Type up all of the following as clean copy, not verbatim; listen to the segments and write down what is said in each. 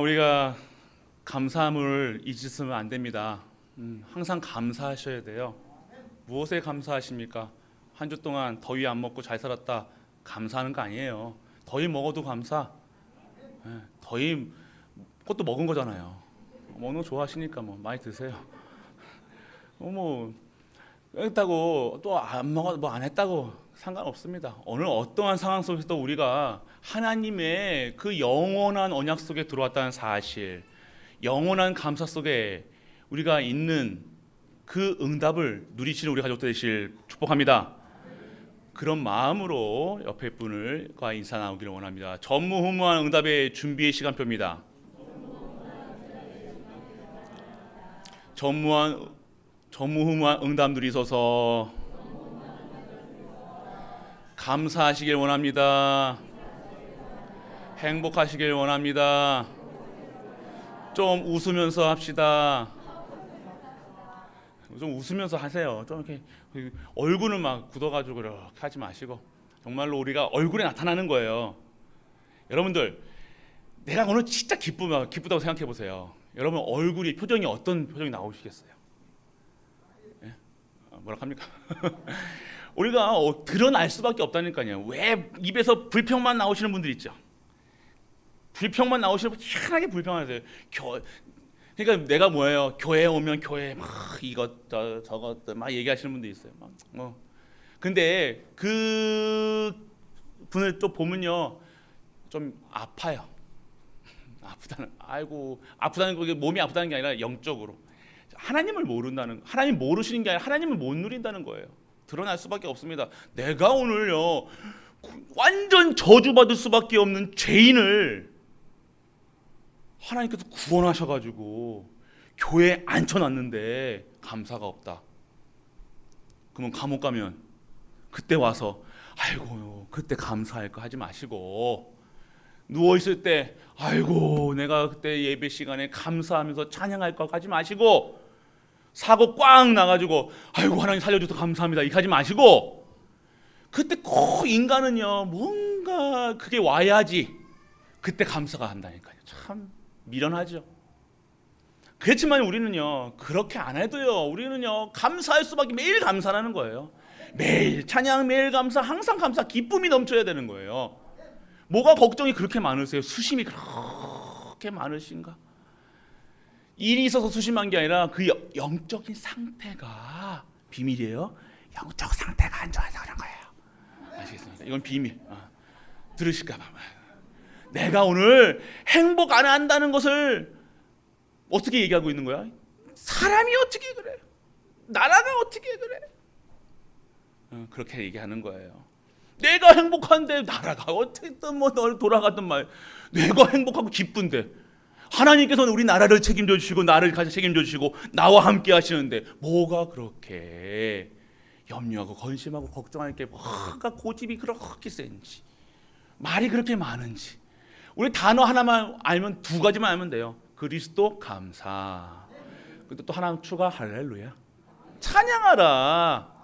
우리가 감사함을 잊으면 안 됩니다. 항상 감사하셔야 돼요. 무엇에 감사하십니까? 한 주 동안 더위 안 먹고 잘 살았다. 감사하는 거 아니에요. 더위 먹어도 감사. 더위 그것도 먹은 거잖아요. 먹는 거 좋아하시니까 뭐 많이 드세요. 뭐 했다고 또 안 먹어 뭐 안 했다고 상관없습니다. 오늘 어떠한 상황 속에서도 우리가 하나님의 그 영원한 언약 속에 들어왔다는 사실, 영원한 감사 속에 우리가 있는 그 응답을 누리시는 우리 가족들 되실 축복합니다. 그런 마음으로 옆에 분을과 인사 나누기를 원합니다. 전무후무한 응답의 준비의 시간표입니다. 전무후무한 응답 누리소서. 감사하시길 원합니다. 행복하시길 원합니다. 좀 웃으면서 합시다. 좀 웃으면서 하세요. 좀 이렇게 얼굴은 막 굳어가지고 그렇게 하지 마시고 정말로 우리가 얼굴에 나타나는 거예요. 여러분들, 내가 오늘 진짜 기쁘다고 생각해 보세요. 여러분 얼굴이 표정이 어떤 표정이 나오시겠어요? 예? 뭐라 합니까? 우리가 드러날 수밖에 없다니까요. 왜 입에서 불평만 나오시는 분들 있죠? 불평만 나오시는 분 희한하게 불평하세요. 그러니까 내가 뭐예요? 교회 오면 교회 막 이것 저것 막 얘기하시는 분도 있어요. 근데 그 분을 또 보면요, 좀 아파요. 아프다는 게 몸이 아프다는 게 아니라 영적으로 하나님을 하나님 모르시는 게 아니라 하나님을 못 누린다는 거예요. 드러날 수밖에 없습니다. 내가 오늘요 완전 저주받을 수밖에 없는 죄인을 하나님께서 구원하셔가지고 교회에 앉혀놨는데 감사가 없다. 그러면 감옥 가면 그때 와서 아이고 그때 감사할 거 하지 마시고, 누워 있을 때 아이고 내가 그때 예배 시간에 감사하면서 찬양할 거 하지 마시고, 사고 꽝 나가지고 아이고 하나님 살려줘서 감사합니다 이렇게 하지 마시고, 그때 꼭 인간은요 뭔가 그게 와야지 그때 감사가 한다니까요. 참 미련하죠. 그렇지만 우리는요 그렇게 안 해도요 우리는요 감사할 수밖에, 매일 감사라는 거예요. 매일 찬양, 매일 감사, 항상 감사, 기쁨이 넘쳐야 되는 거예요. 뭐가 걱정이 그렇게 많으세요? 수심이 그렇게 많으신가? 일이 있어서 수심한 게 아니라 그 영적인 상태가 비밀이에요. 영적 상태가 안 좋아서 그런 거예요. 아시겠습니까? 이건 비밀. 들으실까 봐. 내가 오늘 행복 안 한다는 것을 어떻게 얘기하고 있는 거야? 사람이 어떻게 그래? 나라가 어떻게 그래? 그렇게 얘기하는 거예요. 내가 행복한데 나라가 어떻든 뭐 돌아가든 말, 내가 행복하고 기쁜데 하나님께서는 우리 나라를 책임져 주시고 나를 같이 책임져 주시고 나와 함께 하시는데 뭐가 그렇게 염려하고 건심하고 걱정할 게 뭐가 고집이 그렇게 센지, 말이 그렇게 많은지. 우리 단어 하나만 알면, 두 가지만 알면 돼요. 그리스도 감사. 근데 또 하나 추가, 할렐루야. 찬양하라.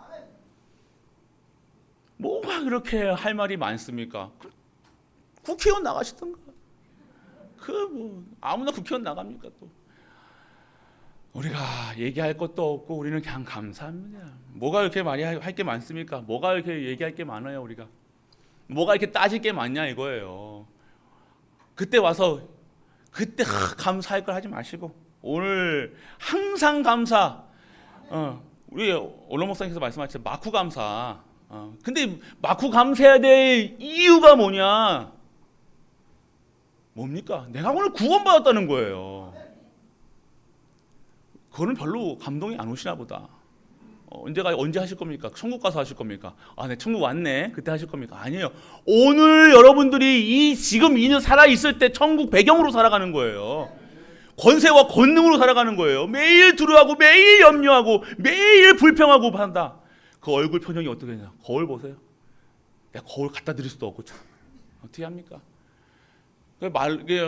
뭐가 그렇게 할 말이 많습니까? 국회의원 나가시던가. 아무나 국회의원 나갑니까 또? 우리가 얘기할 것도 없고 우리는 그냥 감사합니다. 뭐가 이렇게 많이 할 게 많습니까? 뭐가 이렇게 얘기할 게 많아요 우리가? 뭐가 이렇게 따질 게 많냐 이거예요. 그때 와서 그때 감사할 걸 하지 마시고 오늘 항상 감사. 우리 원로 목사님께서 말씀하셨죠, 마쿠 감사. 근데 마쿠 감사해야 될 이유가 뭡니까? 내가 오늘 구원받았다는 거예요. 그거는 별로 감동이 안 오시나 보다. 언제 하실 겁니까? 천국 가서 하실 겁니까? 네, 천국 왔네. 그때 하실 겁니까? 아니에요. 오늘 여러분들이 지금 이년 살아 있을 때 천국 배경으로 살아가는 거예요. 권세와 권능으로 살아가는 거예요. 매일 두려워하고 매일 염려하고 매일 불평하고 한다. 그 얼굴 표정이 어떻게 되냐? 거울 보세요. 내가 거울 갖다 드릴 수도 없고 참 어떻게 합니까?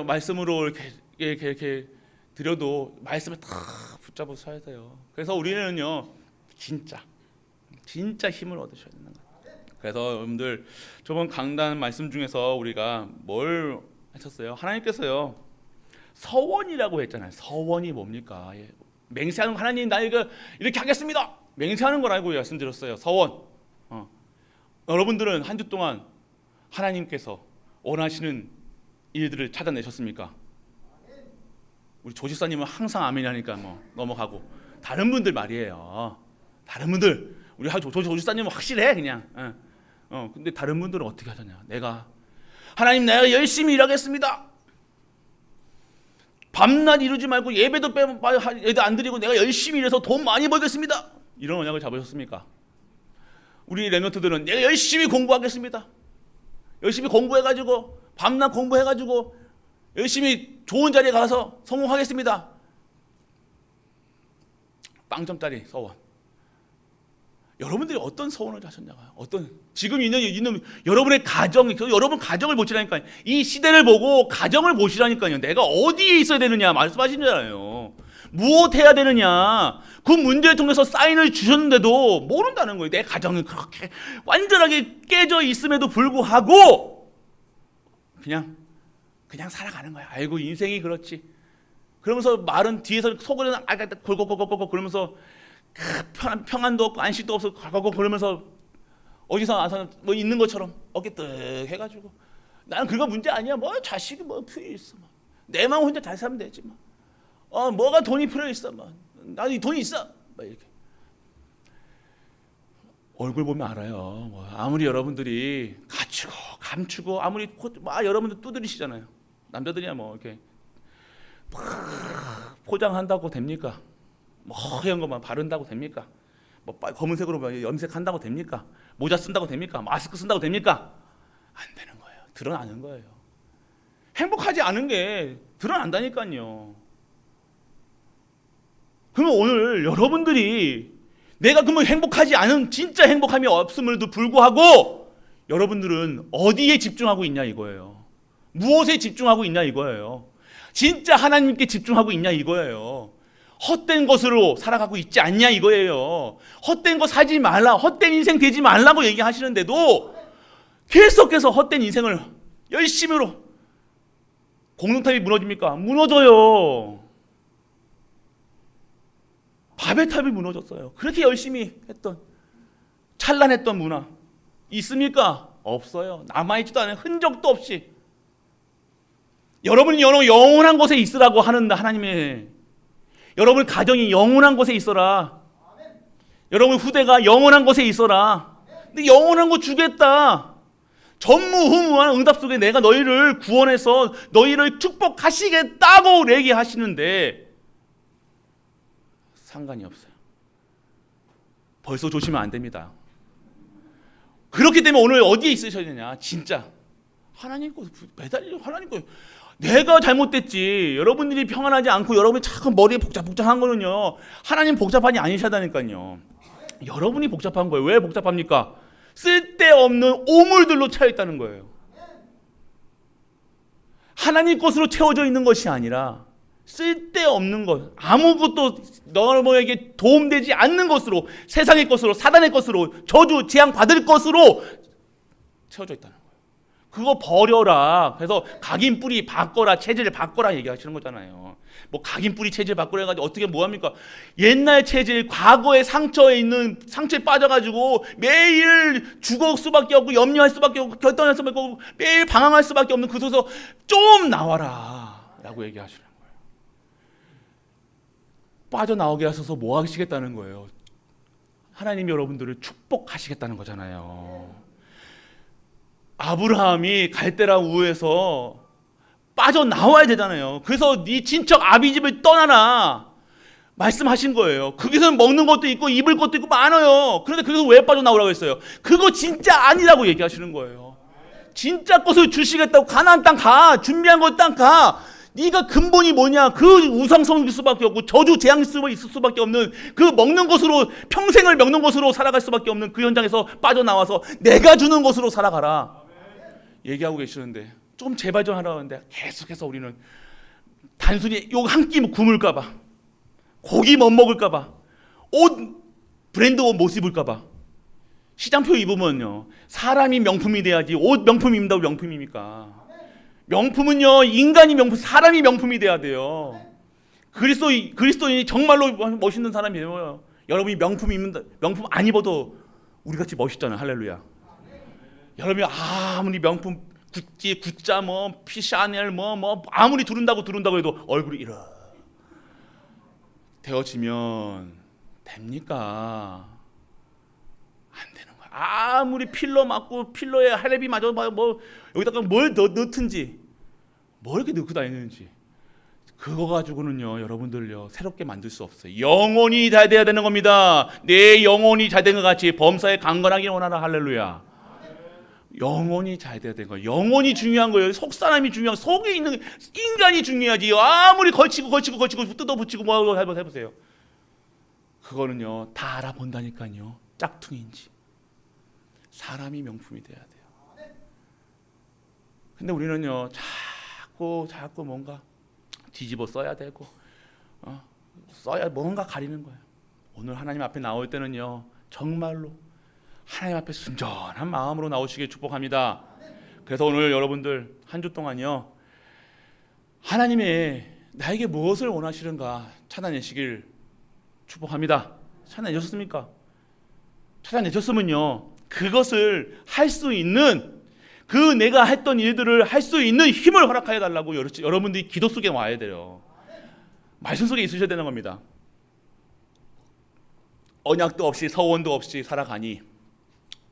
말씀으로 이렇게 드려도 말씀을 다 붙잡아 서야 돼요. 그래서 우리는요 진짜 힘을 얻으셔야 되는 거예요. 그래서 여러분들 저번 강단 말씀 중에서 우리가 뭘 하셨어요? 하나님께서요 서원이라고 했잖아요. 서원이 뭡니까? 맹세하는 거, 하나님 나 이거 이렇게 하겠습니다. 맹세하는 거라고 말씀드렸어요. 서원. 여러분들은 한 주 동안 하나님께서 원하시는 일들을 찾아내셨습니까? 우리 조집사님은 항상 아멘이니까 뭐 넘어가고, 다른 분들 말이에요. 다른 분들, 우리 조집사님은 확실해 그냥. 근데 다른 분들은 어떻게 하잖냐? 하나님 내가 열심히 일하겠습니다. 밤낮 이루지 말고 예배도 안 드리고 내가 열심히 일해서 돈 많이 벌겠습니다. 이런 언약을 잡으셨습니까? 우리 렘넌트들은 내가 열심히 공부하겠습니다. 열심히 공부해가지고 밤낮 공부해가지고 열심히 좋은 자리에 가서 성공하겠습니다. 빵점짜리 서원. 여러분들이 어떤 서원을 하셨냐고요? 지금 있는 여러분의 가정, 여러분 가정을 보시라니까요. 이 시대를 보고 가정을 보시라니까요. 내가 어디에 있어야 되느냐 말씀하시잖아요. 무엇 해야 되느냐, 그 문제를 통해서 사인을 주셨는데도 모른다는 거예요. 내 가정은 그렇게 완전하게 깨져 있음에도 불구하고 그냥 살아가는 거야. 아이고 인생이 그렇지. 그러면서 말은 뒤에서 속으로는 골골골골골 그러면서 평안도 없고 안식도 없어 가고 그러면서 어디서 와서 뭐 있는 것처럼 어깨 떡 해가지고 나는 그거 문제 아니야. 뭐 자식이 뭐 필요 있어. 내 마음 혼자 잘 살면 되지 뭐. 뭐가 돈이 필요 있어. 뭐 나도 돈이 있어. 뭐 이렇게 얼굴 보면 알아요. 뭐 아무리 여러분들이 갖추고 감추고 아무리 여러분들 두드리시잖아요. 남자들이야 뭐 이렇게 포장한다고 됩니까? 뭐 허연 것만 바른다고 됩니까? 뭐 검은색으로 염색한다고 됩니까? 모자 쓴다고 됩니까? 마스크 쓴다고 됩니까? 안 되는 거예요. 드러나는 거예요. 행복하지 않은 게 드러난다니까요. 그러면 오늘 여러분들이 내가 그러면 행복하지 않은, 진짜 행복함이 없음에도 불구하고 여러분들은 어디에 집중하고 있냐 이거예요. 무엇에 집중하고 있냐 이거예요. 진짜 하나님께 집중하고 있냐 이거예요. 헛된 것으로 살아가고 있지 않냐 이거예요. 헛된 거 사지 말라, 헛된 인생 되지 말라고 얘기하시는데도 계속해서 헛된 인생을 열심히로, 공동탑이 무너집니까? 무너져요. 바벨탑이 무너졌어요. 그렇게 열심히 했던 찬란했던 문화 있습니까? 없어요. 남아있지도 않아요. 흔적도 없이. 여러분이 영원한 곳에 있으라고 하는데 하나님의, 여러분 가정이 영원한 곳에 있어라. 여러분 후대가 영원한 곳에 있어라. 근데 영원한 거 주겠다. 전무후무한 응답 속에 내가 너희를 구원해서 너희를 축복하시겠다고 얘기하시는데 상관이 없어요. 벌써 조심하면 안 됩니다. 그렇기 때문에 오늘 어디에 있으셔야 되냐? 진짜 하나님 거 매달려, 하나님 거. 내가 잘못됐지. 여러분들이 평안하지 않고 여러분이 자꾸 머리에 복잡한 거는요, 하나님 복잡한이 아니시다니까요. 여러분이 복잡한 거예요. 왜 복잡합니까? 쓸데없는 오물들로 차여 있다는 거예요. 하나님 것으로 채워져 있는 것이 아니라 쓸데없는 것, 아무것도 너에게 도움되지 않는 것으로, 세상의 것으로, 사단의 것으로, 저주, 재앙 받을 것으로 채워져 있다는 거예요. 그거 버려라. 그래서 각인 뿌리 바꿔라, 체질을 바꿔라 얘기하시는 거잖아요. 뭐 각인 뿌리 체질 바꾸라 해가지고 어떻게 뭐합니까? 옛날 체질, 과거의 상처에 빠져가지고 매일 죽을 수밖에 없고 염려할 수밖에 없고 결단할 수밖에 없고 매일 방황할 수밖에 없는 그 속에서 좀 나와라 라고 얘기하시는 거예요. 빠져나오게 하셔서 뭐 하시겠다는 거예요? 하나님이 여러분들을 축복하시겠다는 거잖아요. 아브라함이 갈대라 우에서 빠져나와야 되잖아요. 그래서 네 친척 아비집을 떠나라 말씀하신 거예요. 거기서는 먹는 것도 있고 입을 것도 있고 많아요. 그런데 거기서 왜 빠져나오라고 했어요? 그거 진짜 아니라고 얘기하시는 거예요. 진짜 것을 주시겠다고 가나안 땅 가, 준비한 것 땅 가. 네가 근본이 뭐냐? 그 우상성일 수밖에 없고 저주 재앙 있을 수밖에 없는, 그 먹는 것으로 평생을 먹는 것으로 살아갈 수밖에 없는 그 현장에서 빠져나와서 내가 주는 것으로 살아가라 얘기하고 계시는데, 좀 제발 좀 하라고 하는데 계속해서 우리는 단순히 요 한 끼 굶을까 봐, 고기 못 먹을까 봐, 옷 브랜드 옷 못 입을까 봐, 시장표 입으면요 사람이 명품이 돼야지 옷 명품 입는다고 명품입니까? 명품은요, 인간이 명품, 사람이 명품이 돼야 돼요. 그리스도인이 정말로 멋있는 사람이 되어요. 여러분이 명품 안 입어도 우리같이 멋있잖아요. 할렐루야. 여러분이 아무리 명품 구찌, 구짜, 뭐 피샤넬, 뭐 아무리 두른다고 해도 얼굴이 이렇게 되어지면 됩니까? 안 되는 거야. 아무리 필러 맞고 필러에 할애비 맞아 뭐 여기다가 뭘 넣든지 뭘 이렇게 넣고 다니는지 그거 가지고는요, 여러분들요, 새롭게 만들 수 없어요. 영혼이 잘 돼야 되는 겁니다. 내 영혼이 잘 된 것 같이 범사에 강건하길 원하라. 할렐루야. 영혼이 잘 돼야 되는 거예요. 영혼이 중요한 거예요. 속 사람이 중요한, 속에 있는 인간이 중요하지. 아무리 걸치고 뜯어붙이고 뭐 해보세요. 그거는요, 다 알아본다니까요. 짝퉁인지. 사람이 명품이 돼야 돼요. 근데 우리는요, 자꾸 뭔가 뒤집어 써야 되고, 써야 뭔가 가리는 거예요. 오늘 하나님 앞에 나올 때는요, 정말로 하나님 앞에 순전한 마음으로 나오시길 축복합니다. 그래서 오늘 여러분들 한 주 동안요, 하나님의 나에게 무엇을 원하시는가 찾아내시길 축복합니다. 찾아내셨습니까? 찾아내셨으면요, 그것을 할 수 있는, 그 내가 했던 일들을 할 수 있는 힘을 허락하여 달라고 여러분들이 기도 속에 와야 돼요. 말씀 속에 있으셔야 되는 겁니다. 언약도 없이 서원도 없이 살아가니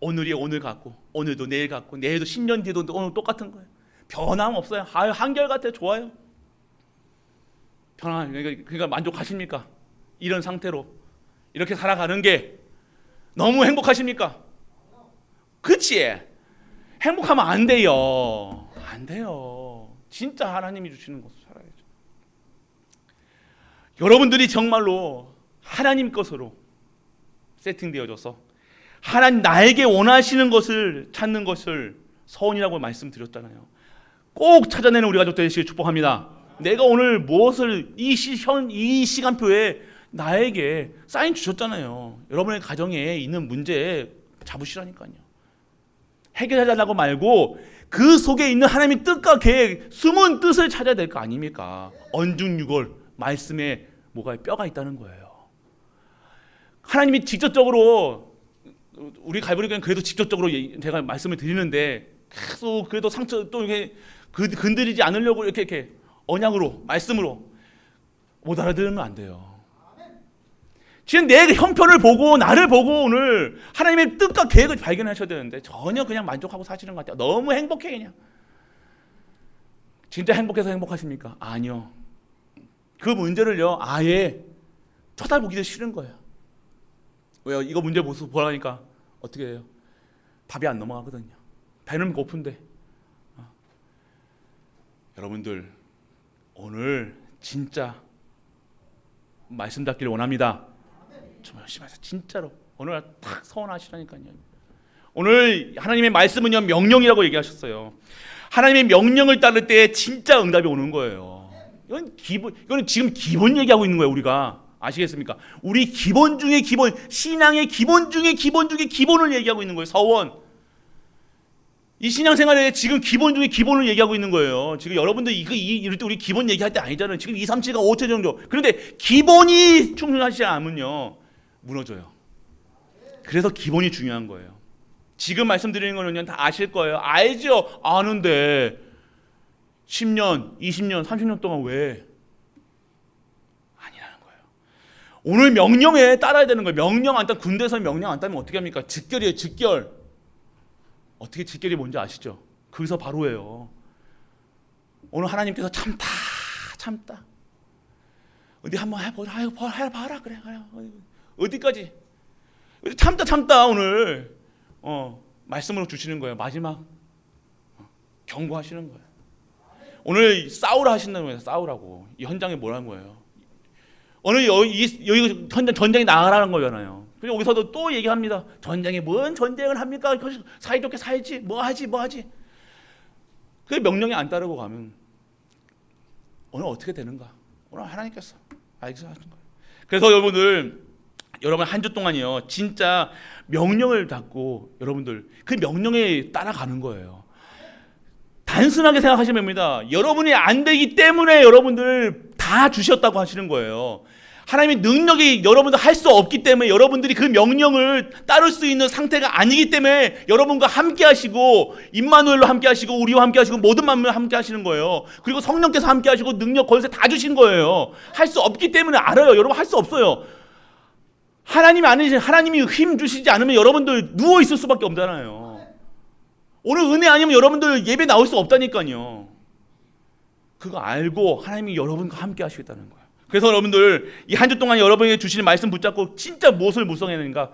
오늘이 오늘 같고 오늘도 내일 같고 내일도 10년 뒤도 오늘 똑같은 거예요. 변함 없어요. 한결같아요. 좋아요. 그러니까 만족하십니까? 이런 상태로 이렇게 살아가는 게 너무 행복하십니까? 그치? 행복하면 안 돼요. 안 돼요. 진짜 하나님이 주시는 것을 살아야죠. 여러분들이 정말로 하나님 것으로 세팅되어져서 하나님 나에게 원하시는 것을 찾는 것을 서원이라고 말씀드렸잖아요. 꼭 찾아내는 우리 가족 되시길 축복합니다. 내가 오늘 무엇을 이 시간표에 나에게 사인 주셨잖아요. 여러분의 가정에 있는 문제 잡으시라니까요. 해결해달라고 말고 그 속에 있는 하나님의 뜻과 계획, 숨은 뜻을 찾아야 될 거 아닙니까? 언중유골 말씀에 뭐가 뼈가 있다는 거예요. 하나님이 직접적으로 우리 갈보리교회는 그래도 직접적으로 제가 말씀을 드리는데 계속 그래도 상처 또 이렇게 건드리지 않으려고 이렇게 언약으로 말씀으로 못 알아들으면 안 돼요. 지금 내 형편을 보고 나를 보고 오늘 하나님의 뜻과 계획을 발견하셔야 되는데 전혀 그냥 만족하고 사시는 것 같아요. 너무 행복해 그냥. 진짜 행복해서 행복하십니까? 아니요. 그 문제를요 아예 쳐다보기도 싫은 거예요. 왜요? 이거 문제 보라니까 어떻게 해요? 밥이 안 넘어가거든요. 배는 고픈데. 여러분들 오늘 진짜 말씀 잡기를 원합니다. 좀 열심히 하세요. 진짜로 오늘 딱 서원하시라니까요. 오늘 하나님의 말씀은요 명령이라고 얘기하셨어요. 하나님의 명령을 따를 때 진짜 응답이 오는 거예요. 이거는 지금 기본 얘기하고 있는 거예요. 우리가 아시겠습니까? 우리 기본 중에 기본, 신앙의 기본 중에 기본 중에 기본을 얘기하고 있는 거예요. 서원. 이 신앙생활에 지금 기본 중에 기본을 얘기하고 있는 거예요. 지금 여러분들 이럴 때 우리 기본 얘기할 때 아니잖아요. 지금 2, 3, 7가 5천 정도. 그런데 기본이 충분하지 않으면요 무너져요. 그래서 기본이 중요한 거예요. 지금 말씀드리는 거는 다 아실 거예요. 알죠? 아는데 10년, 20년, 30년 동안 왜? 아니라는 거예요. 오늘 명령에 따라야 되는 거예요. 명령 안 따면 군대에서 명령 안 따면 어떻게 합니까? 직결이에요. 직결. 어떻게 직결이 뭔지 아시죠? 거기서 바로예요. 오늘 하나님께서 참다. 어디 한번 해보자. 해봐라 그래. 어디까지? 참다 오늘 말씀으로 주시는 거예요. 마지막 경고하시는 거예요. 오늘 싸우라 하신다는 거예요. 싸우라고. 이 현장에 뭐라는 거예요? 오늘 여기 전쟁에 나가라는 거잖아요. 그리고 여기서도 또 얘기합니다. 전쟁에 뭔 전쟁을 합니까? 사이좋게 살지. 뭐 하지. 그 명령에 안 따르고 가면 오늘 어떻게 되는가? 오늘 하나님께서 알겠어 하신 거예요. 그래서 여러분 한 주 동안이요. 진짜 명령을 잡고 여러분들 그 명령에 따라가는 거예요. 단순하게 생각하시면 됩니다. 여러분이 안 되기 때문에 여러분들 다 주셨다고 하시는 거예요. 하나님의 능력이 여러분들 할 수 없기 때문에 여러분들이 그 명령을 따를 수 있는 상태가 아니기 때문에 여러분과 함께 하시고 임마누엘로 함께 하시고 우리와 함께 하시고 모든 만물과 함께 하시는 거예요. 그리고 성령께서 함께 하시고 능력 권세 다 주신 거예요. 할 수 없기 때문에 알아요. 여러분 할 수 없어요. 하나님이 아니신 하나님이 힘 주시지 않으면 여러분들 누워 있을 수밖에 없잖아요. 오늘 은혜 아니면 여러분들 예배 나올 수 없다니까요. 그거 알고 하나님이 여러분과 함께 하시겠다는 거예요. 그래서 여러분들 이 한 주 동안 여러분에게 주시는 말씀 붙잡고 진짜 무엇을 묵상해야 되는가?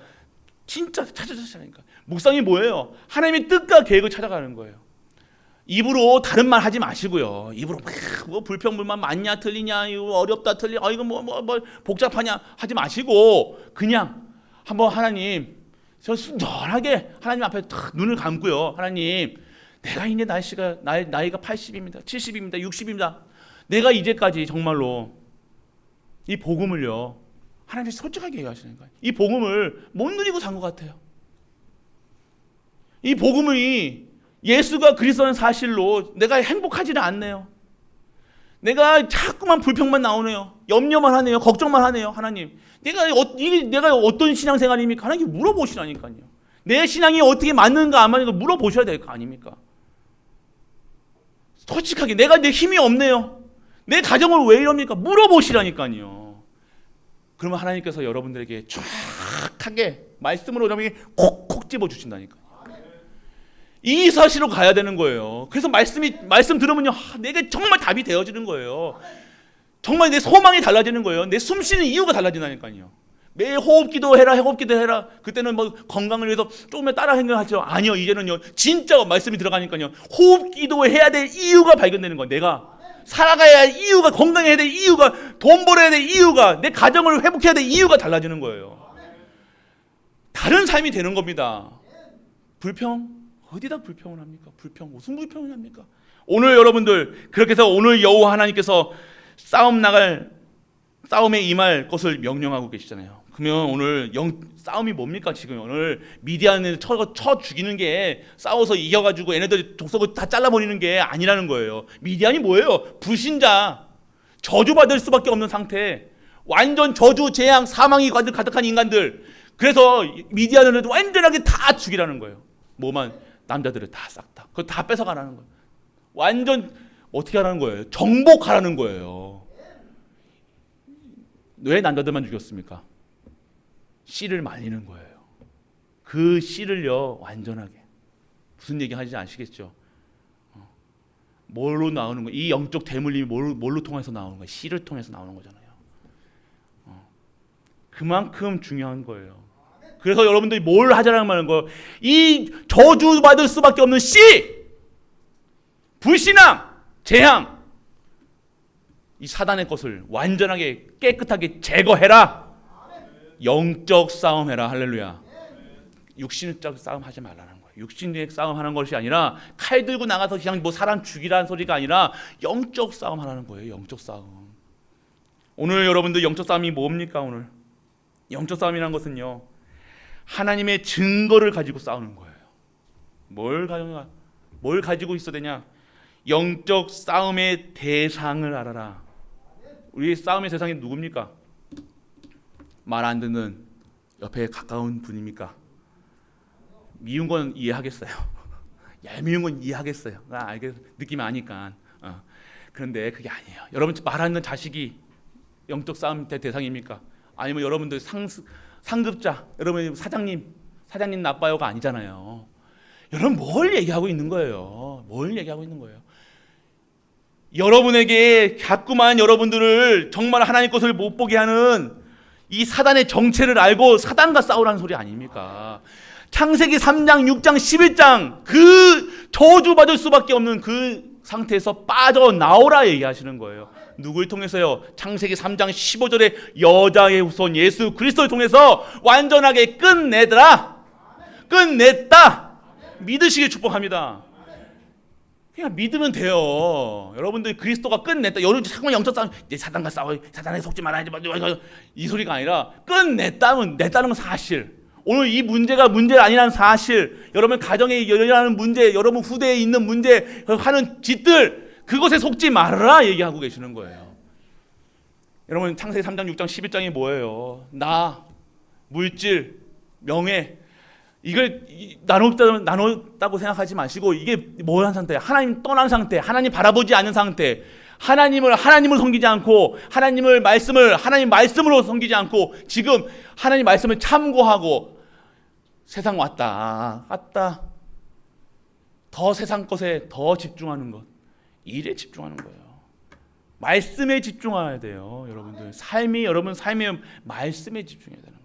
진짜 찾아내니까. 묵상이 뭐예요? 하나님의 뜻과 계획을 찾아가는 거예요. 입으로 다른 말 하지 마시고요. 입으로 뭐 불평불만 많냐 틀리냐 이거 어렵다 틀리 이거 뭐 복잡하냐 하지 마시고 그냥 한번 하나님 저 순전하게 하나님 앞에 탁 눈을 감고요. 하나님 내가 이제 나이가 80입니다. 70입니다. 60입니다. 내가 이제까지 정말로 이 복음을요. 하나님이 솔직하게 얘기하시는 거예요. 이 복음을 못 누리고 산 것 같아요. 이 복음이 예수가 그리스도라는 사실로 내가 행복하지는 않네요. 내가 자꾸만 불평만 나오네요. 염려만 하네요. 걱정만 하네요. 하나님 내가 어떤 신앙생활입니까? 하나님 물어보시라니까요. 내 신앙이 어떻게 맞는가 안 맞는가 물어보셔야 될 거 아닙니까? 솔직하게 내가 내 힘이 없네요. 내 가정을 왜 이럽니까? 물어보시라니까요. 그러면 하나님께서 여러분들에게 정확하게 말씀으로 여러분에게 콕콕 집어주신다니까요. 이 사실로 가야 되는 거예요. 그래서 말씀 들으면요, 내게 정말 답이 되어지는 거예요. 정말 내 소망이 달라지는 거예요. 내 숨쉬는 이유가 달라진다니까요. 매일 호흡기도 해라. 그때는 뭐 건강을 위해서 조금만 따라 행동하죠. 아니요, 이제는요, 진짜 말씀이 들어가니까요, 호흡기도 해야 될 이유가 발견되는 거예요. 내가 살아가야 할 이유가, 건강해야 될 이유가, 돈 벌어야 될 이유가, 내 가정을 회복해야 될 이유가 달라지는 거예요. 다른 삶이 되는 겁니다. 불평? 어디다 불평을 합니까? 무슨 불평을 합니까? 오늘 여러분들 그렇게 해서 오늘 여호와 하나님께서 싸움에 임할 것을 명령하고 계시잖아요. 그러면 오늘 싸움이 뭡니까? 지금 오늘 미디안을 쳐 죽이는 게 싸워서 이겨가지고 얘네들 족속을 다 잘라버리는 게 아니라는 거예요. 미디안이 뭐예요? 불신자, 저주받을 수밖에 없는 상태, 완전 저주, 재앙, 사망이 가득한 인간들. 그래서 미디안을 완전하게 다 죽이라는 거예요. 뭐만 남자들을 다 싹 다. 그거 다 뺏어가라는 거예요. 완전 어떻게 하라는 거예요? 정복하라는 거예요. 왜 남자들만 죽였습니까? 씨를 말리는 거예요. 그 씨를요, 완전하게. 무슨 얘기 하는지 아시겠죠? 뭘로 나오는 거예요? 이 영적 대물림이 뭘로 통해서 나오는 거예요? 씨를 통해서 나오는 거잖아요. 그만큼 중요한 거예요. 그래서 여러분들이 뭘 하자라는 말인 거예요? 이 저주받을 수밖에 없는 씨! 불신앙, 재앙, 이 사단의 것을 완전하게 깨끗하게 제거해라. 영적 싸움 해라. 할렐루야. 육신적 싸움 하지 말라는 거예요. 육신적 싸움 하는 것이 아니라 칼 들고 나가서 그냥 뭐 사람 죽이라는 소리가 아니라 영적 싸움 하라는 거예요. 영적 싸움. 오늘 여러분들 영적 싸움이 뭡니까? 오늘 영적 싸움이라는 것은요, 하나님의 증거를 가지고 싸우는 거예요. 뭘 가지고 있어야 되냐? 영적 싸움의 대상을 알아라. 우리 싸움의 대상이 누굽니까? 말 안 듣는 옆에 가까운 분입니까? 미운 건 이해하겠어요. 얄미운 건 이해하겠어요. 느낌이 아니까. 그런데 그게 아니에요. 여러분 말 안 듣는 자식이 영적 싸움 대상입니까? 아니면 여러분들 상급자, 여러분 사장님 나빠요가 아니잖아요. 여러분 뭘 얘기하고 있는 거예요? 여러분에게 자꾸만 여러분들을 정말 하나님 것을 못 보게 하는 이 사단의 정체를 알고 사단과 싸우라는 소리 아닙니까? 창세기 3장, 6장, 11장 그 저주받을 수밖에 없는 그 상태에서 빠져나오라 얘기하시는 거예요. 누굴 통해서요? 창세기 3장 15절에 여자의 후손 예수 그리스도를 통해서 완전하게 끝냈다. 믿으시길 축복합니다. 그냥 믿으면 돼요. 여러분들 그리스도가 끝냈다. 여러분 자꾸만 영적 싸움, 사단과 싸워, 사단에 속지 말아야지 이 소리가 아니라 끝냈다는 건 사실. 오늘 이 문제가 문제가 아니라는 사실, 여러분 가정에 일어나는 문제, 여러분 후대에 있는 문제, 하는 짓들, 그것에 속지 말아라 얘기하고 계시는 거예요. 여러분 창세기 3장, 6장, 11장이 뭐예요? 나, 물질, 명예, 이걸 나눴다고 생각하지 마시고 이게 뭐한 상태? 하나님 떠난 상태, 하나님 바라보지 않는 상태, 하나님을 섬기지 않고 하나님 말씀으로 섬기지 않고 지금 하나님 말씀을 참고하고 세상 왔다 갔다 더 세상 것에 더 집중하는 것, 일에 집중하는 거예요. 말씀에 집중해야 돼요, 여러분들. 여러분 삶의 말씀에 집중해야 되는 거예요.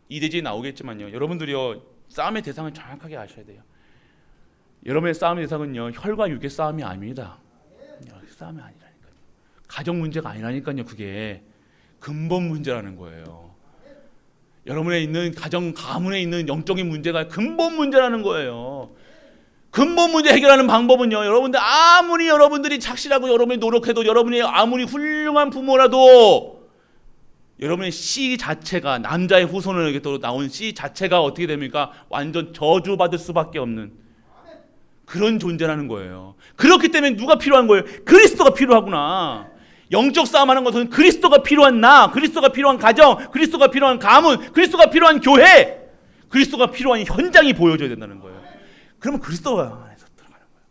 이대지에 나오겠지만요, 여러분들이요 싸움의 대상을 정확하게 아셔야 돼요. 여러분의 싸움의 대상은요 혈과 육의 싸움이 아닙니다. 싸움이 아니라니까요. 가정 문제가 아니라니까요. 그게 근본 문제라는 거예요. 여러분의 있는 가문에 있는 영적인 문제가 근본 문제라는 거예요. 근본 문제 해결하는 방법은요, 여러분들 아무리 여러분들이 착실하고 여러분이 노력해도, 여러분이 아무리 훌륭한 부모라도 여러분의 씨 자체가, 남자의 후손에게 나온 씨 자체가 어떻게 됩니까? 완전 저주받을 수밖에 없는 그런 존재라는 거예요. 그렇기 때문에 누가 필요한 거예요? 그리스도가 필요하구나. 영적 싸움하는 것은 그리스도가 필요한 나, 그리스도가 필요한 가정, 그리스도가 필요한 가문, 그리스도가 필요한 교회, 그리스도가 필요한 현장이 보여줘야 된다는 거예요. 그러면 그리스도가 안에서 들어가는 거예요.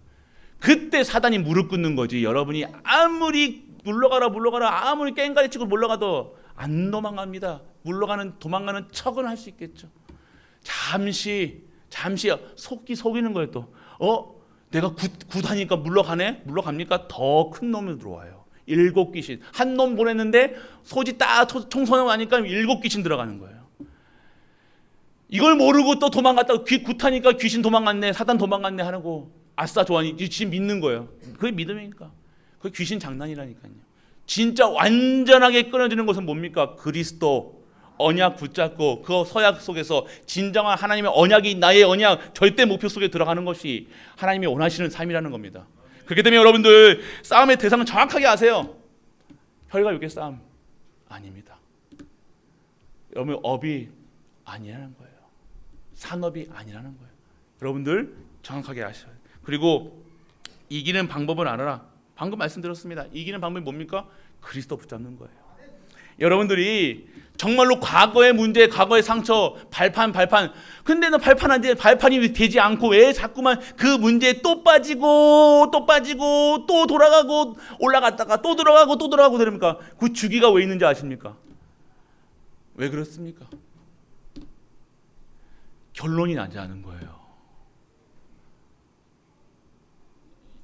그때 사단이 무릎 꿇는 거지. 여러분이 아무리 물러가라 아무리 깽가리치고 물러가도 안 도망갑니다. 도망가는 척은 할 수 있겠죠. 잠시 속이는 거예요. 또 내가 굿하니까 물러갑니까? 더 큰 놈이 들어와요. 7 귀신. 한 놈 보냈는데 소지 딱 청소하니까 7 귀신 들어가는 거예요. 이걸 모르고 또 도망갔다가 굿하니까 귀신 도망갔네, 사단 도망갔네 하고 아싸 좋아하니 지금 믿는 거예요. 그게 믿음이니까. 그게 귀신 장난이라니까요. 진짜 완전하게 끊어지는 것은 뭡니까? 그리스도 언약 붙잡고 그 서약 속에서 진정한 하나님의 언약이 나의 언약, 절대 목표 속에 들어가는 것이 하나님이 원하시는 삶이라는 겁니다. 그렇기 때문에 여러분들 싸움의 대상은 정확하게 아세요. 혈과 육의 싸움 아닙니다. 여러분 업이 아니라는 거예요. 산업이 아니라는 거예요. 여러분들 정확하게 아셔야 돼요. 그리고 이기는 방법을 알아라. 방금 말씀드렸습니다. 이기는 방법이 뭡니까? 그리스도 붙잡는 거예요. 여러분들이 정말로 과거의 문제, 과거의 상처, 발판. 근데 너 발판이 되지 않고 왜 자꾸만 그 문제에 또 빠지고 또 돌아가고 올라갔다가 또 들어가고 그럽니까? 그 주기가 왜 있는지 아십니까? 왜 그렇습니까? 결론이 나지 않은 거예요.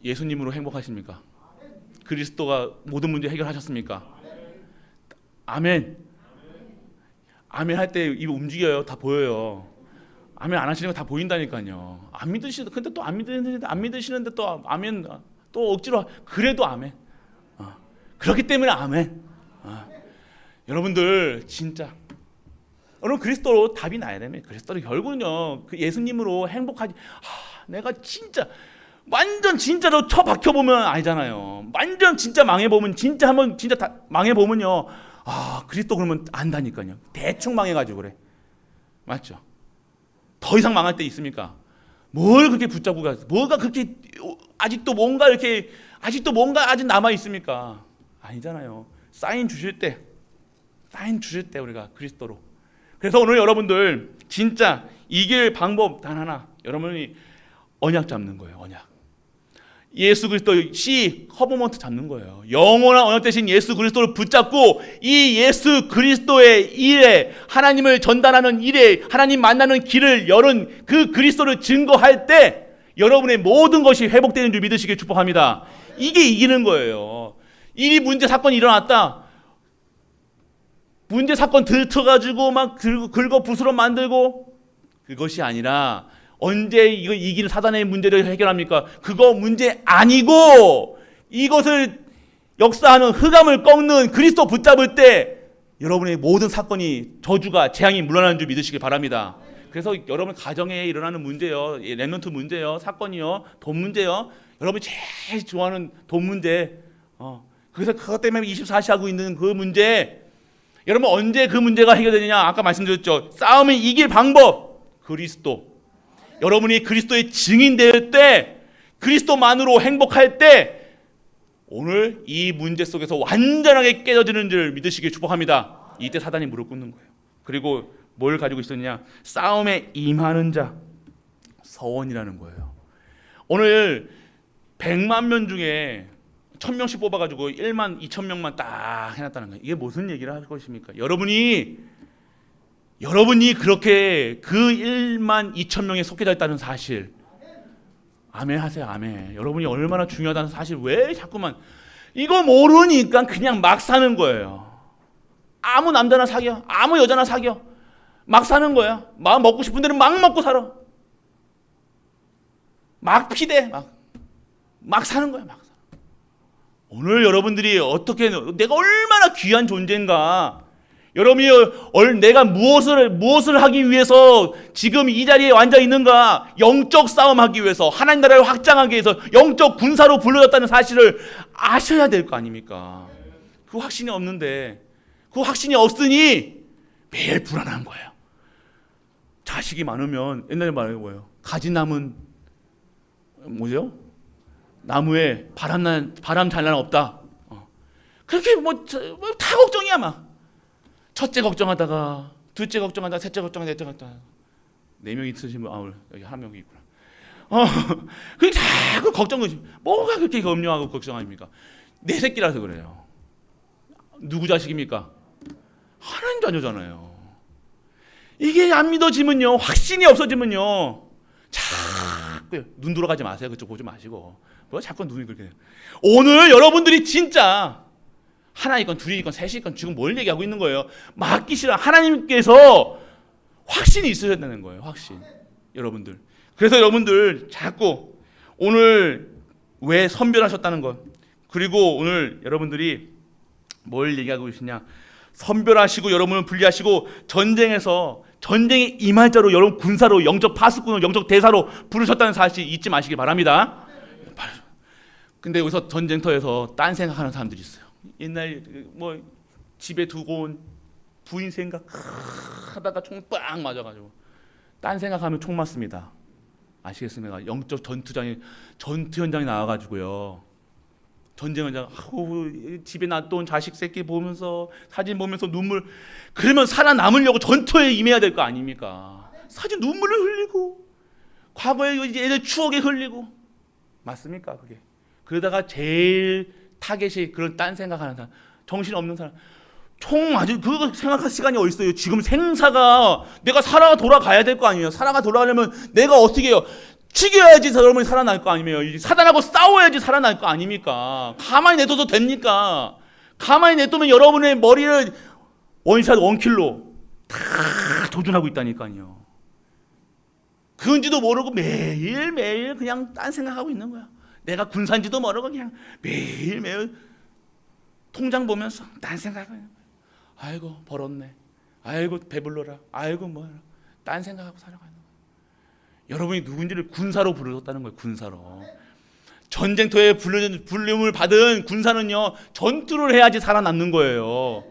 예수님으로 행복하십니까? 그리스도가 모든 문제 해결하셨습니까? 아멘. 아멘 할 때 입 움직여요. 다 보여요. 아멘 안 하시는 거 다 보인다니까요. 안 믿으시는데, 근데 또 안 믿으시는데 또 아멘, 또 억지로 그래도 아멘. 그렇기 때문에 아멘. 여러분들 진짜 여러분 그리스도로 답이 나야 됩니다. 그리스도로 결국은요 그 예수님으로 행복하지. 내가 진짜 완전 진짜로 처박혀 보면 아니잖아요. 완전 진짜 망해 보면 한번 다 망해 보면요. 그리스도 그러면 안다니까요. 대충 망해가지고 그래. 맞죠? 더 이상 망할 때 있습니까? 뭘 그렇게 붙잡고 가서 뭐가 그렇게 아직도 뭔가 아직 남아 있습니까? 아니잖아요. 사인 주실 때 우리가 그리스도로. 그래서 오늘 여러분들 진짜 이길 방법 단 하나. 여러분이 언약 잡는 거예요. 언약. 예수 그리스도 커버먼트 잡는 거예요. 영원한 언약 대신 예수 그리스도를 붙잡고 이 예수 그리스도의 일에, 하나님을 전달하는 일에, 하나님 만나는 길을 열은 그 그리스도를 증거할 때 여러분의 모든 것이 회복되는 줄 믿으시길 축복합니다. 이게 이기는 거예요. 이 문제 사건이 일어났다. 문제 사건 들쳐가지고 막 긁어 부스러 만들고, 그것이 아니라 언제 이거 이기는 사단의 문제를 해결합니까? 그거 문제 아니고 이것을 역사하는 흑암을 꺾는 그리스도 붙잡을 때 여러분의 모든 사건이, 저주가, 재앙이 물러나는 줄 믿으시길 바랍니다. 그래서 여러분 가정에 일어나는 문제요, 렘넌트 문제요, 사건이요, 돈 문제요, 여러분이 제일 좋아하는 돈 문제, 그래서 그것 때문에 24시 하고 있는 그 문제, 여러분 언제 그 문제가 해결되느냐? 아까 말씀드렸죠. 싸움을 이길 방법 그리스도. 여러분이 그리스도의 증인될 때, 그리스도만으로 행복할 때 오늘 이 문제 속에서 완전하게 깨져지는 줄 믿으시길 축복합니다. 이때 사단이 무릎 꿇는 거예요. 그리고 뭘 가지고 있었냐? 싸움에 임하는 자, 서원이라는 거예요. 오늘 100만 명 중에 1000명씩 뽑아가지고 1만 2천 명만 딱 해놨다는 거예요. 이게 무슨 얘기를 할 것입니까? 여러분이 그렇게 그 1만 2천 명에 속해져 있다는 사실, 아멘 하세요. 아멘. 여러분이 얼마나 중요하다는 사실 왜 자꾸만 이거 모르니까 그냥 막 사는 거예요. 아무 남자나 사겨, 아무 여자나 사겨, 막 사는 거야. 마음 먹고 싶은 대로 막 먹고 살아. 막 피대, 막 사는 거야. 막. 오늘 여러분들이 어떻게, 내가 얼마나 귀한 존재인가, 여러분이 내가 무엇을 하기 위해서 지금 이 자리에 앉아 있는가, 영적 싸움하기 위해서, 하나님 나라를 확장하기 위해서 영적 군사로 불러졌다는 사실을 아셔야 될 거 아닙니까? 그 확신이 없는데, 그 확신이 없으니 매일 불안한 거예요. 자식이 많으면 옛날에 말해 뭐예요? 가지 남은 뭐죠? 나무에 바람 잘 날 없다. 그렇게 다 걱정이야 막. 첫째 걱정하다가 둘째 걱정하다가 셋째 걱정하다가 넷째 걱정하다가 4명 있으신 분, 여기 한 명이 있구나. 그게 자꾸 걱정이지. 뭐가 그렇게 염려하고 걱정합니까? 내 새끼라서 그래요. 누구 자식입니까? 하나님 자녀잖아요. 이게 안 믿어지면요, 확신이 없어지면요, 자꾸 눈 돌아가지 마세요. 그쪽 보지 마시고. 뭐 자꾸 눈이 그렇게 돼요. 오늘 여러분들이 진짜 하나이건 둘이건 셋이건 지금 뭘 얘기하고 있는 거예요? 맡기시라. 하나님께서 확신이 있어야 된다는 거예요. 확신. 여러분들. 그래서 여러분들 자꾸 오늘 왜 선별하셨다는 것, 그리고 오늘 여러분들이 뭘 얘기하고 계시냐? 선별하시고 여러분을 분리하시고 전쟁에 임할 자로, 여러분 군사로, 영적 파수꾼으로, 영적 대사로 부르셨다는 사실 잊지 마시기 바랍니다. 근데 여기서 전쟁터에서 딴 생각하는 사람들이 있어요. 옛날 뭐 집에 두고 온 부인 생각 하다가 총 빵 맞아가지고 딴 생각하면 총 맞습니다. 아시겠습니까? 영적 전투 현장에 나와가지고요, 전쟁 현장, 집에 놔둔 자식 새끼 보면서, 사진 보면서 눈물, 그러면 살아남으려고 전투에 임해야 될 거 아닙니까? 사진 눈물을 흘리고 과거의 애들 추억에 흘리고, 맞습니까? 그게. 그러다가 제일 타겟이 그런 딴 생각하는 사람, 정신없는 사람, 총 맞을 그거 생각할 시간이 어디 있어요? 지금 생사가, 내가 살아 돌아가야 될 거 아니에요? 살아가 돌아가려면 내가 어떻게 해요? 죽여야지 여러분이 살아날 거 아니에요? 사단하고 싸워야지 살아날 거 아닙니까? 가만히 내둬도 됩니까? 가만히 내두면 여러분의 머리를 원샷 원킬로 다 도전하고 있다니까요. 그런지도 모르고 매일매일 그냥 딴 생각하고 있는 거야. 내가 군사인지도 모르고 그냥 매일매일 통장 보면서 딴 생각하고 있는 거야. 아이고 벌었네, 아이고 배불러라, 아이고 뭐야, 딴 생각하고 살아가는 거야. 여러분이 누군지를 군사로 부르셨다는 거예요. 군사로. 전쟁터에 불림을 받은 군사는요, 전투를 해야지 살아남는 거예요.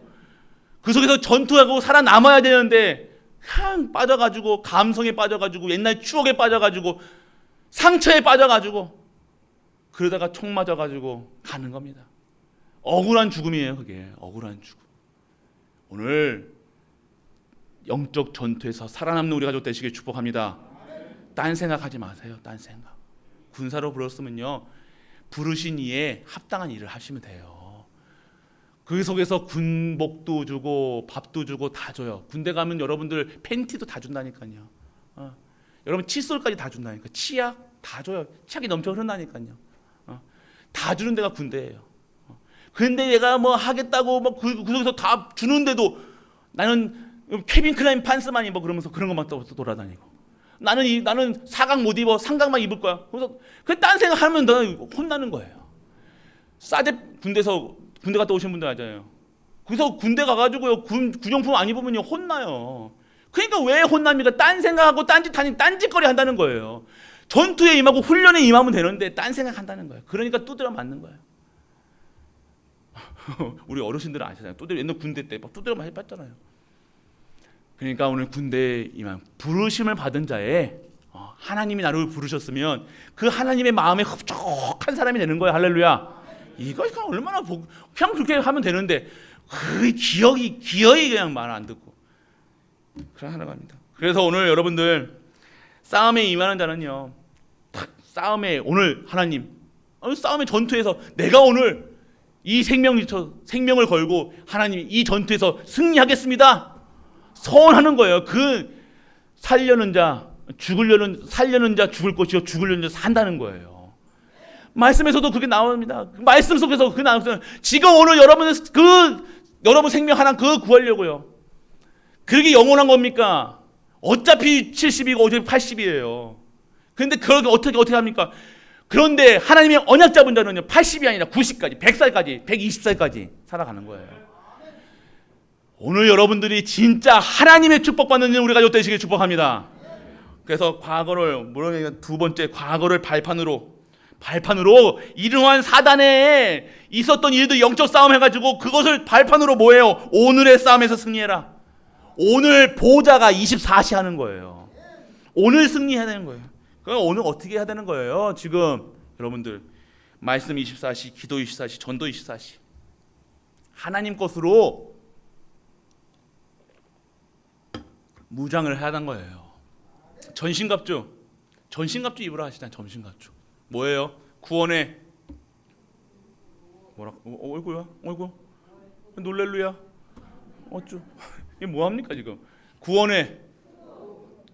그 속에서 전투하고 살아남아야 되는데 그냥 빠져가지고, 감성에 빠져가지고, 옛날 추억에 빠져가지고, 상처에 빠져가지고, 그러다가 총 맞아가지고 가는 겁니다. 억울한 죽음이에요. 그게 억울한 죽음. 오늘 영적 전투에서 살아남는 우리 가족 되시길 축복합니다. 딴 생각하지 마세요. 딴 생각. 군사로 불렀으면요, 부르신 이에 합당한 일을 하시면 돼요. 그 속에서 군복도 주고 밥도 주고 다 줘요. 군대 가면 여러분들 팬티도 다 준다니까요. 여러분 칫솔까지 다 준다니까. 치약 다 줘요. 치약이 넘쳐 흐른다니까요. 다 주는 데가 군대예요. 근데 얘가 뭐 하겠다고 막 그 속에서 다 주는데도 나는 케빈 클라인 판스만 입어 그러면서 그런 것만 또 돌아다니고, 나는 사각 못 입어, 삼각만 입을 거야. 그래서 그 딴 생각하면 너 혼나는 거예요. 사제 군대 갔다 오신 분들 알잖아요. 그래서 군대 가가지고요, 군용품 안 입으면 혼나요. 그러니까 왜 혼납니까? 딴 생각하고 딴짓거리 한다는 거예요. 전투에 임하고 훈련에 임하면 되는데 딴 생각한다는 거예요. 그러니까 두드려 맞는 거예요. 우리 어르신들은 아시잖아요. 두드려 옛날 군대 때 막 두드려 많이 봤잖아요. 그러니까 오늘 군대에 임한 부르심을 받은 자에 하나님이 나를 부르셨으면 그 하나님의 마음에 흡족한 사람이 되는 거예요. 할렐루야. 이거 얼마나 그냥 그렇게 하면 되는데 그 기억이 그냥 말 안 듣고 그래 하나 갑니다. 그래서 오늘 여러분들 싸움에 임하는 자는요, 싸움에 오늘 하나님 싸움의 전투에서 내가 오늘 이 생명을 걸고 하나님 이 전투에서 승리하겠습니다. 선언하는 거예요. 그 살려는 자 죽을 것이요 죽으려는 자 산다는 거예요. 말씀에서도 그게 나옵니다. 말씀 속에서 그게 나옵니다. 지금 오늘 여러분 생명 하나 구하려고요. 그게 영원한 겁니까? 어차피 70이고 어차피 80이에요. 그런데 그렇게 어떻게 합니까? 그런데 하나님의 언약 잡은 자는요 80이 아니라 90까지 100살까지 120살까지 살아가는 거예요. 오늘 여러분들이 진짜 하나님의 축복받는 우리 가족 되시길 축복합니다. 그래서 두 번째 과거를 발판으로 이러한 사단에 있었던 일들 영적 싸움 해가지고 그것을 발판으로 뭐예요? 오늘의 싸움에서 승리해라. 오늘 보호자가 24시 하는 거예요. 오늘 승리해야 되는 거예요. 그럼 오늘 어떻게 해야 되는 거예요? 지금 여러분들 말씀 24시, 기도 24시, 전도 24시 하나님 것으로 무장을 해야 하는 거예요. 전신갑주 입으라 하시잖아요. 전신갑주 뭐예요? 구원의 어이구야 놀랄루야 어쭈 이게 뭐합니까 지금? 구원의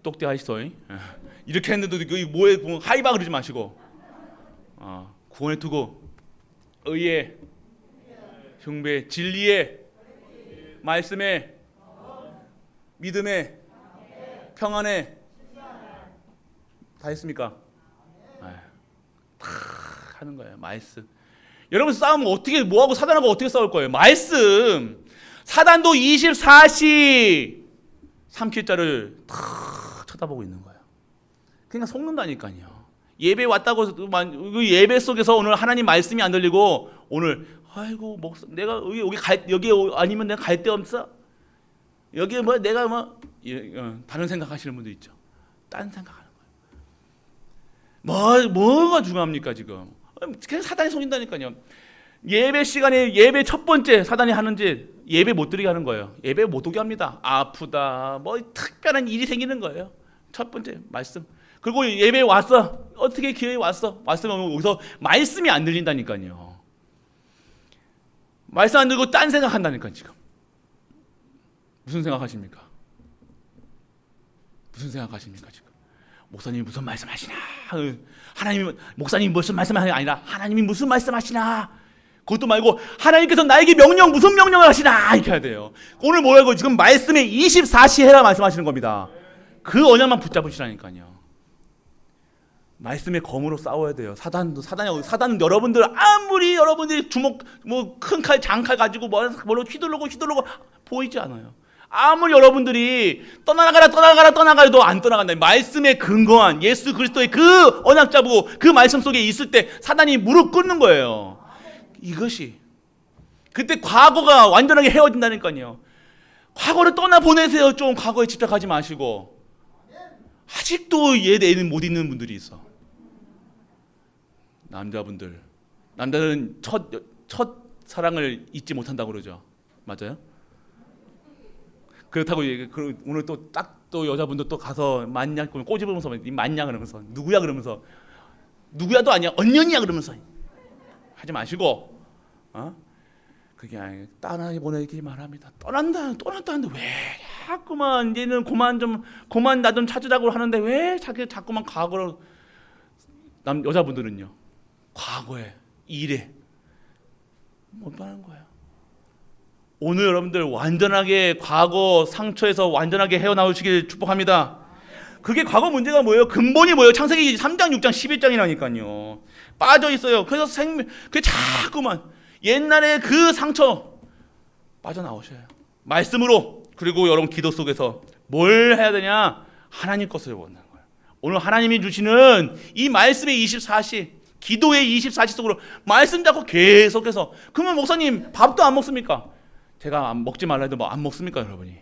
똑대 하시소잉 이렇게 했는데도 그 뭐에 하이바 그러지 마시고 구원의 투구 의의 흉배 진리의 말씀의 믿음의 평안의 다 했습니까? 다 하는 거예요. 말씀. 여러분 싸우면 어떻게 뭐하고 사단하고 어떻게 싸울 거예요? 말씀. 사단도 24시 3킬자를 다 쳐다보고 있는 거예요. 그러니까 속는다니까요. 예배 왔다고 그 예배 속에서 오늘 하나님 말씀이 안 들리고 오늘 아이고 내가 여기 아니면 내가 갈 데 없어? 여기 내가 다른 생각하시는 분도 있죠. 딴 생각하는 거예요. 뭐가 중요합니까 지금? 그냥 사단이 속인다니까요. 예배 시간에 예배 첫 번째 사단이 하는지 예배 못 드리게 하는 거예요. 예배 못 오게 합니다. 아프다 특별한 일이 생기는 거예요. 첫 번째 말씀. 그리고 예배 왔어. 어떻게 기회에 왔으면 여기서 말씀이 안 들린다니까요. 말씀 안 들고 딴 생각한다니까 지금. 무슨 생각하십니까? 지금? 목사님이 무슨 말씀하시나? 목사님이 무슨 말씀하시나 아니라 하나님이 무슨 말씀하시나? 그것도 말고 하나님께서 나에게 무슨 명령을 하시나? 이렇게 해야 돼요. 오늘 뭐라고 지금 말씀에 24시 해라 말씀하시는 겁니다. 그 언약만 붙잡으시라니까요. 말씀의 검으로 싸워야 돼요. 사단은 여러분들 아무리 여러분들이 큰 칼, 장칼 가지고 뭐로 휘두르고 보이지 않아요. 아무리 여러분들이 떠나가라도 안 떠나간다. 말씀에 근거한 예수 그리스도의 그 언약 잡고 그 말씀 속에 있을 때 사단이 무릎 꿇는 거예요. 이것이 그때 과거가 완전하게 헤어진다니까요. 과거를 떠나보내세요. 좀 과거에 집착하지 마시고. 아직도 얘는 못 잊는 분들이 있어. 남자는 첫 사랑을 잊지 못한다고 그러죠. 맞아요? 그렇다고 오늘 또 여자분도 또 가서 맞냐 꼬집으면서 맞냐 그러면서 누구야 그러면서 누구야도 아니야 언년이야 그러면서 하지 마시고 그게 아니에요. 떠나보내기 말합니다. 떠났다는데 왜 자꾸만 이제는 그만 나 좀 찾으라고 하는데 왜 자꾸만 과거로 여자분들은요 과거에 일에 못 하는 거예요. 오늘 여러분들 완전하게 과거 상처에서 완전하게 헤어나오시길 축복합니다. 그게 과거 문제가 뭐예요? 근본이 뭐예요? 창세기 3장, 6장, 11장이라니까요. 빠져 있어요. 그래서 그게 자꾸만 옛날에 그 상처 빠져나오셔요. 말씀으로. 그리고 여러분 기도 속에서 뭘 해야 되냐? 하나님 것을 원하는 거예요. 오늘 하나님이 주시는 이 말씀의 24시 기도의 24시 속으로 말씀 잡고 계속해서. 그러면 목사님 밥도 안 먹습니까? 제가 먹지 말라 해도 뭐 안 먹습니까 여러분이?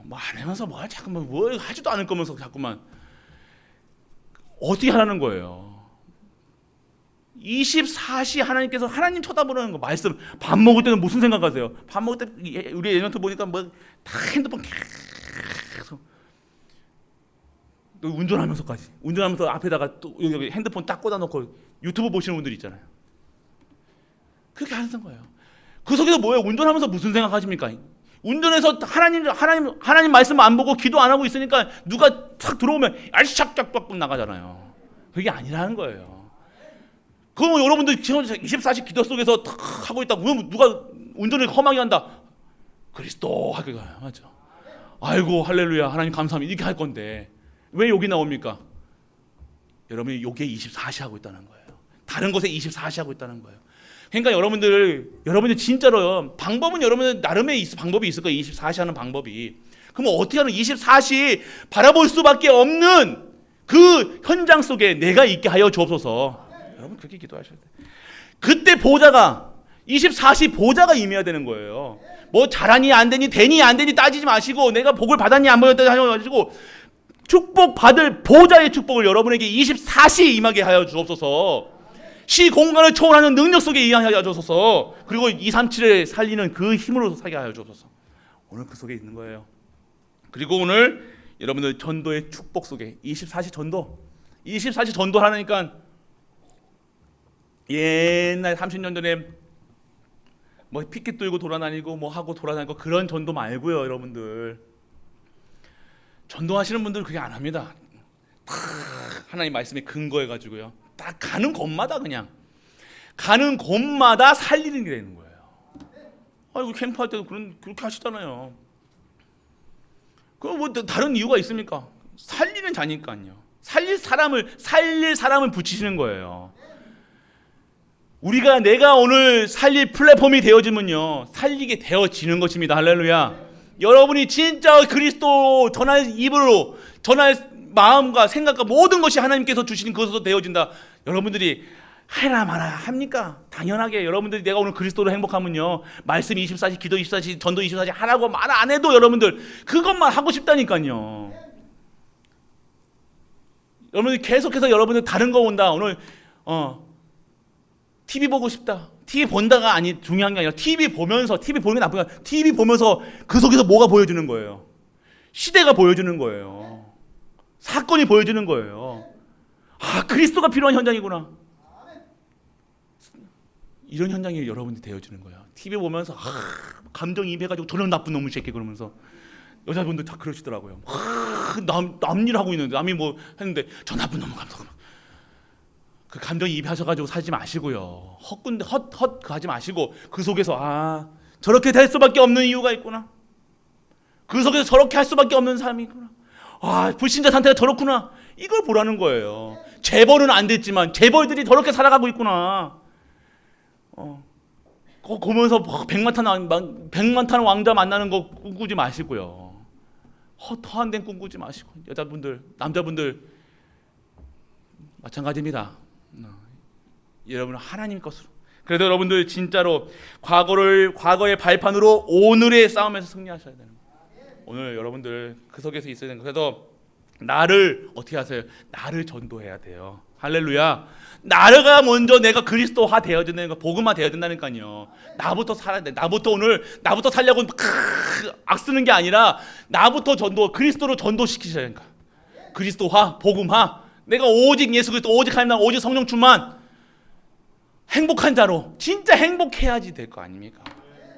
뭐 안 하면서 뭐 자꾸만 뭐 하지도 않을 거면서 자꾸만 어떻게 하라는 거예요? 24시 하나님께서 하나님 쳐다보는 거 말씀. 밥 먹을 때는 무슨 생각하세요? 밥 먹을 때 우리 예전부터 보니까 뭐 다 핸드폰 계속 또 운전하면서 앞에다가 또 여기 핸드폰 딱 꽂아놓고 유튜브 보시는 분들 있잖아요. 그렇게 하는 거예요. 그 속에서 뭐예요? 운전하면서 무슨 생각하십니까? 운전해서 하나님 말씀 안 보고 기도 안 하고 있으니까 누가 탁 들어오면 알샥짝짝 나가잖아요. 그게 아니라는 거예요. 그럼 여러분들 지금 24시 기도 속에서 탁 하고 있다고 그러면 누가 운전을 험하게 한다. 그리스도 하게 가요. 맞죠? 아이고 할렐루야 하나님 감사합니다 이렇게 할 건데 왜 여기 나옵니까? 여러분이 여기에 24시 하고 있다는 거예요. 다른 곳에 24시 하고 있다는 거예요. 그러니까 여러분들 진짜로 방법은 여러분들 나름의 방법이 있을 거예요. 24시 하는 방법이. 그럼 어떻게 하는 24시 바라볼 수밖에 없는 그 현장 속에 내가 있게 하여 주옵소서. 여러분 그렇게 기도하셔야 돼요. 그때 보좌가 24시 보좌가 임해야 되는 거예요. 뭐 잘하니 안 되니 되니 안 되니 따지지 마시고 내가 복을 받았니 안 받았니 하지 마시고 축복 받을 보좌의 축복을 여러분에게 24시 임하게 하여 주옵소서. 시 공간을 초월하는 능력 속에 임하게 하여 주옵소서. 그리고 237을 살리는 그 힘으로 살게 하여 주옵소서. 오늘 그 속에 있는 거예요. 그리고 오늘 여러분들 전도의 축복 속에 24시 전도 하니까 옛날 30년 전에 뭐 피켓 들고 돌아다니고 뭐 하고 돌아다니고 그런 전도 말고요. 여러분들 전도하시는 분들은 그게 안 합니다. 딱 하나님 말씀에 근거해 가지고요. 딱 가는 곳마다 살리는 게 되는 거예요. 아이고 캠프할 때도 그렇게 하시잖아요. 그럼 뭐 다른 이유가 있습니까? 살리는 자니까요. 살릴 사람을 붙이시는 거예요. 내가 오늘 살릴 플랫폼이 되어지면요 살리게 되어지는 것입니다. 할렐루야. 여러분이 진짜 그리스도 전할 입으로 전할 마음과 생각과 모든 것이 하나님께서 주시는 것으로 되어진다. 여러분들이 해라 마라 합니까? 당연하게 여러분들이 내가 오늘 그리스도로 행복하면요 말씀 24시 기도 24시 전도 24시 하라고 말 안 해도 여러분들 그것만 하고 싶다니까요. 여러분들 계속해서 여러분들 다른 거 본다. 오늘 TV 보고 싶다. TV 본다가 중요한 게 아니라 TV 보는 게 나쁘니까 TV 보면서 그 속에서 뭐가 보여주는 거예요? 시대가 보여주는 거예요. 사건이 보여주는 거예요. 아 그리스도가 필요한 현장이구나. 이런 현장이 여러분들이 되어주는 거예요. TV 보면서 감정이입해가지고 저런 나쁜 놈의 새끼 그러면서 여자분들 다 그러시더라고요. 남일 하고 있는데 남이 뭐 했는데 저 나쁜 놈은 감성. 그 감정이입하셔가지고 살지 마시고요. 헛 하지 마시고 그 속에서 저렇게 될 수밖에 없는 이유가 있구나. 그 속에서 저렇게 할 수밖에 없는 삶이 있구나. 불신자 상태가 저렇구나. 이걸 보라는 거예요. 재벌은 안 됐지만 재벌들이 저렇게 살아가고 있구나. 그거 보면서 백만탄 왕자 만나는 거 꿈꾸지 마시고요. 허한 데 꿈꾸지 마시고 여자분들, 남자분들 마찬가지입니다. 여러분은 하나님 것으로. 그래도 여러분들 진짜로 과거의 발판으로 오늘의 싸움에서 승리하셔야 되는 거예요. 오늘 여러분들 그 속에서 있어야 되는 거예요. 그래서 나를 어떻게 하세요? 나를 전도해야 돼요. 할렐루야. 나가 먼저 내가 그리스도화 되어야 된다는 거, 복음화 되어야 된다니까요. 나부터 살아야 돼. 나부터 살려고 악쓰는 게 아니라 나부터 그리스도로 전도시키셔야 되니까. 그리스도화, 복음화. 내가 오직 예수 그리스도, 오직 하나님 나라, 오직 성령 충만, 행복한 자로 진짜 행복해야지 될 거 아닙니까?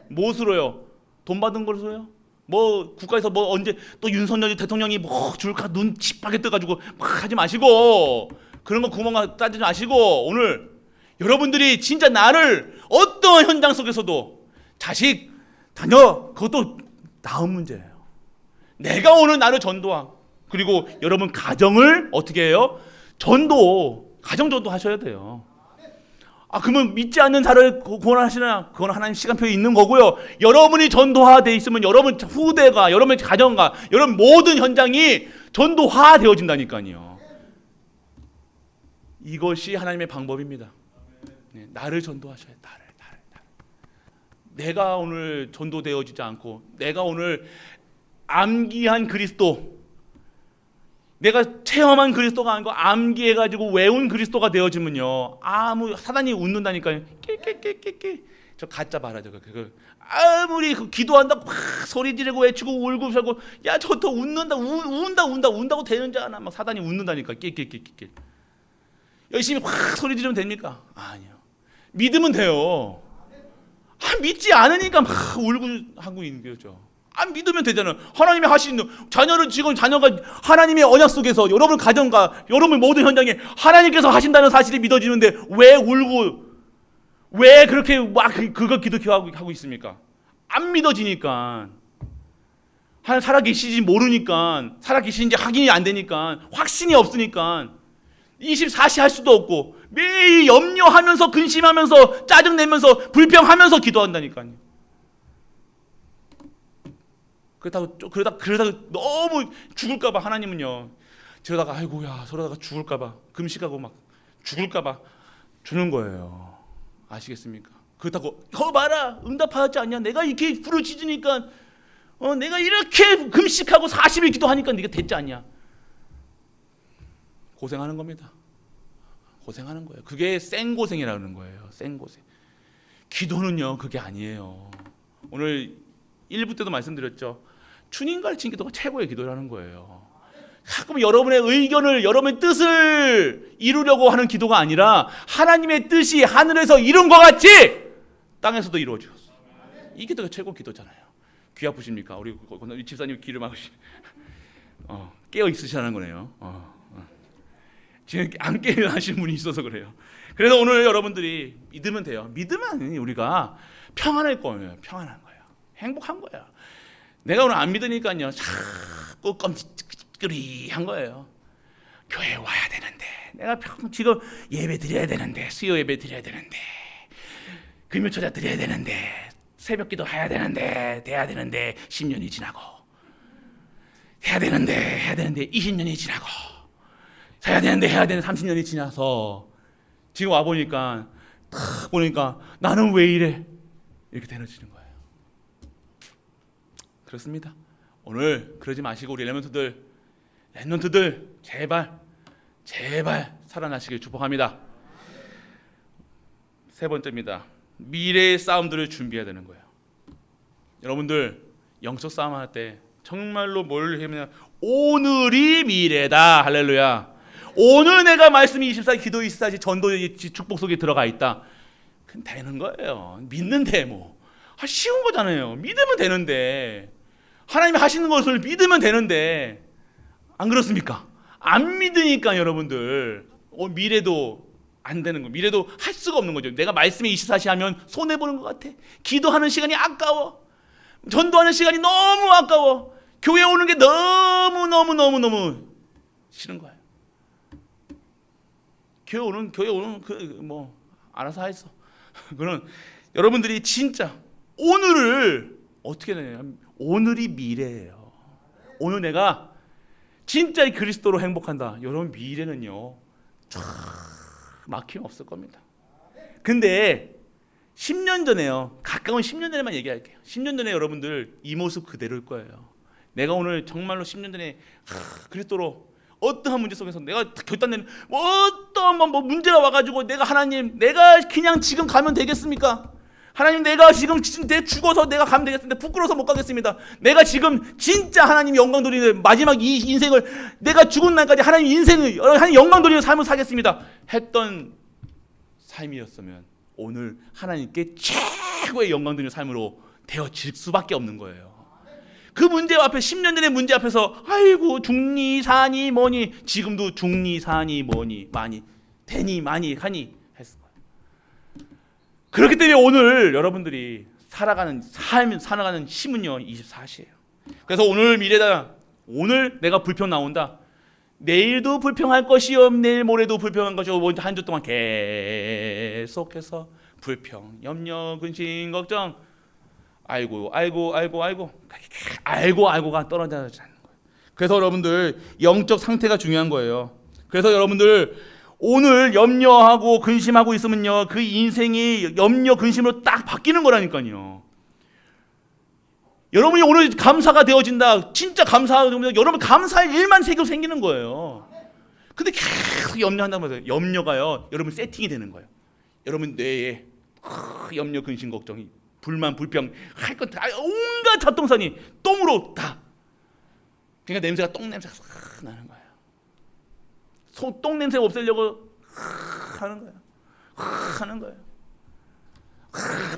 무엇으로요? 돈 받은 걸로요? 뭐 국가에서 뭐 언제 또 윤석열 대통령이 뭐 줄까 눈 칩하게 떠가지고 막 하지 마시고 그런 거 구멍 따지지 마시고 오늘 여러분들이 진짜 나를 어떤 현장 속에서도 자식, 자녀 그것도 다음 문제예요. 내가 오늘 나를 전도하고 그리고 여러분 가정을 어떻게 해요? 가정 전도 하셔야 돼요. 그러면 믿지 않는 자를 구원하시나? 그건 하나님 시간표에 있는 거고요. 여러분이 전도화되어 있으면 여러분 후대가, 여러분 가정과 여러분 모든 현장이 전도화되어진다니까요. 이것이 하나님의 방법입니다. 네, 나를 전도하셔야 나를. 내가 오늘 전도되어지지 않고 내가 오늘 암기한 그리스도, 내가 체험한 그리스도가 아니고 암기해가지고 외운 그리스도가 되어지면요, 아무 사단이 웃는다니까요. 깨깨깨깨깨 저 가짜 말하죠. 아무리 기도한다고 막 소리 지르고 외치고 울고 살고, 야 저 더 웃는다, 운다고 되는지 아나, 막 사단이 웃는다니까. 깨깨깨깨 열심히 확 소리 지르면 됩니까? 아니요. 믿으면 돼요. 믿지 않으니까 막 울고 하고 있는 거죠. 안 믿으면 되잖아요. 하나님이 하시는 자녀를, 지금 자녀가 하나님의 언약 속에서 여러분 가정과 여러분 모든 현장에 하나님께서 하신다는 사실이 믿어지는데 왜 울고 왜 그렇게 막 그거 기도하고 있습니까? 안 믿어지니까. 하나님 살아계시지 모르니까, 살아계시는지 확인이 안 되니까, 확신이 없으니까 24시 할 수도 없고 매일 염려하면서 근심하면서 짜증내면서 불평하면서 기도한다니까요. 그러다가 너무 죽을까봐 하나님은요, 저러다가 아이고야 저러다가 죽을까봐 금식하고 막 죽을까봐 주는 거예요. 아시겠습니까? 그렇다고 봐라 응답하지 않냐, 내가 이렇게 부르짖으니까 내가 이렇게 금식하고 40일 기도하니까 네가 됐지 않냐. 고생하는 겁니다. 고생하는 거예요. 그게 생고생이라는 거예요. 생고생. 기도는요 그게 아니에요. 오늘 1부 때도 말씀드렸죠. 주님 가르친 기도가 최고의 기도라는 거예요. 가끔 여러분의 의견을, 여러분의 뜻을 이루려고 하는 기도가 아니라 하나님의 뜻이 하늘에서 이룬 것 같이 땅에서도 이루어졌어요. 이 기도가 최고 기도잖아요. 귀 아프십니까? 우리 집사님 귀를 막으시. 깨어 있으시라는 거네요. 지금 안 깨어나신 분이 있어서 그래요. 그래서 오늘 여러분들이 믿으면 돼요. 믿으면 우리가 평안할 거예요. 평안한 거예요. 행복한 거예요. 내가 오늘 안 믿으니까요 자꾸 껌찌끄리한 거예요. 교회 와야 되는데, 내가 지금 예배 드려야 되는데, 수요 예배 드려야 되는데, 금요초자 드려야 되는데, 새벽기도 해야 되는데 10년이 지나고, 해야 되는데 20년이 지나고, 해야 되는데 30년이 지나서 지금 와 보니까 딱 보니까 나는 왜 이래, 이렇게 되어지는 거예요. 그렇습니다. 오늘 그러지 마시고 우리 렘넌트들 제발 살아나시길 축복합니다. 세 번째입니다. 미래의 싸움들을 준비해야 되는 거예요. 여러분들 영적 싸움 할 때 정말로 뭘 하면 오늘이 미래다. 할렐루야. 오늘 내가 말씀 24, 기도 24시, 전도 축복 속에 들어가 있다. 그럼 되는 거예요. 믿는데 뭐 쉬운 거잖아요. 믿으면 되는데, 하나님이 하시는 것을 믿으면 되는데, 안 그렇습니까? 안 믿으니까 여러분들 미래도 안 되는 거, 미래도 할 수가 없는 거죠. 내가 말씀에 24시 하면 손해 보는 것 같아. 기도하는 시간이 아까워. 전도하는 시간이 너무 아까워. 교회 오는 게 너무 싫은 거예요. 교회 오는 뭐 알아서 하겠어. 그런 여러분들이 진짜 오늘을 어떻게 되냐면, 오늘이 미래예요. 오늘 내가 진짜 그리스도로 행복한다. 여러분 미래는요 막힘 없을 겁니다. 근데 10년 전에요, 가까운 10년 전에만 얘기할게요. 10년 전에 여러분들 이 모습 그대로일 거예요. 내가 오늘 정말로 10년 전에 그리스도로 어떠한 문제 속에서 내가 결단되는 어떠한 뭐 문제가 와가지고 내가 하나님, 내가 그냥 지금 가면 되겠습니까? 하나님, 내가 지금 죽어서 내가 가면 되겠습니다. 부끄러워서 못 가겠습니다. 내가 지금 진짜 하나님 영광 돌리는 마지막 이 인생을, 내가 죽은 날까지 하나님 인생을, 하나님 영광 돌리는 삶을 살겠습니다 했던 삶이었으면 오늘 하나님께 최고의 영광 돌리는 삶으로 되어질 수밖에 없는 거예요. 그 문제 앞에, 10년 전의 문제 앞에서 아이고 죽니 사니 뭐니, 지금도 죽니 사니 뭐니 많이 되니 많이 하니 했을 거예요. 그렇기 때문에 오늘 여러분들이 살아가는 삶, 살아가는 힘은요 24시예요. 그래서 오늘 미래다. 오늘 내가 불평 나온다. 내일도 불평할 것이요, 내일 모레도 불평한 것이요. 한 주 동안 계속해서 불평, 염려, 근심, 걱정. 알고가 떨어지는 거예요. 그래서 여러분들 영적 상태가 중요한 거예요. 그래서 여러분들 오늘 염려하고 근심하고 있으면요, 그 인생이 염려 근심으로 딱 바뀌는 거라니까요. 여러분이 오늘 감사가 되어진다, 진짜 감사하면 여러분 감사할 일만 생기는 거예요. 근데 계속 염려한다는 거예요. 염려가요, 여러분 세팅이 되는 거예요. 여러분 뇌에 염려, 근심, 걱정이, 불만, 불평, 할 것 다, 온갖 잡동사니 똥으로 다. 그러니까 냄새가 똥 냄새가 나는 거예요. 똥 냄새 없애려고 하는 거예요. 하는 거예요.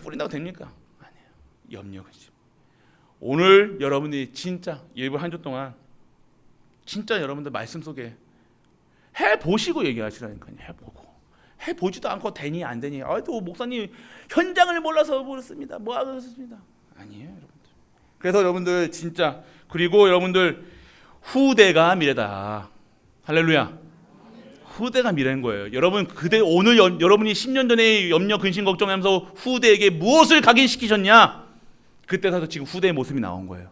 뿌린다고 됩니까? 아니에요. 염려, 근심. 오늘 여러분이 진짜 예배 한 주 동안 진짜 여러분들 말씀 속에 해보시고 얘기하시라니까요. 해보지도 않고 되니 안 되니, 또 목사님 현장을 몰라서 그렇습니다, 뭐 그렇습니다. 아니에요, 여러분들. 그래서 여러분들 진짜, 그리고 여러분들 후대가 미래다. 할렐루야. 후대가 미래인 거예요. 여러분, 오늘 여러분이 10년 전에 염려, 근심, 걱정하면서 후대에게 무엇을 각인시키셨냐? 그때서도 지금 후대의 모습이 나온 거예요.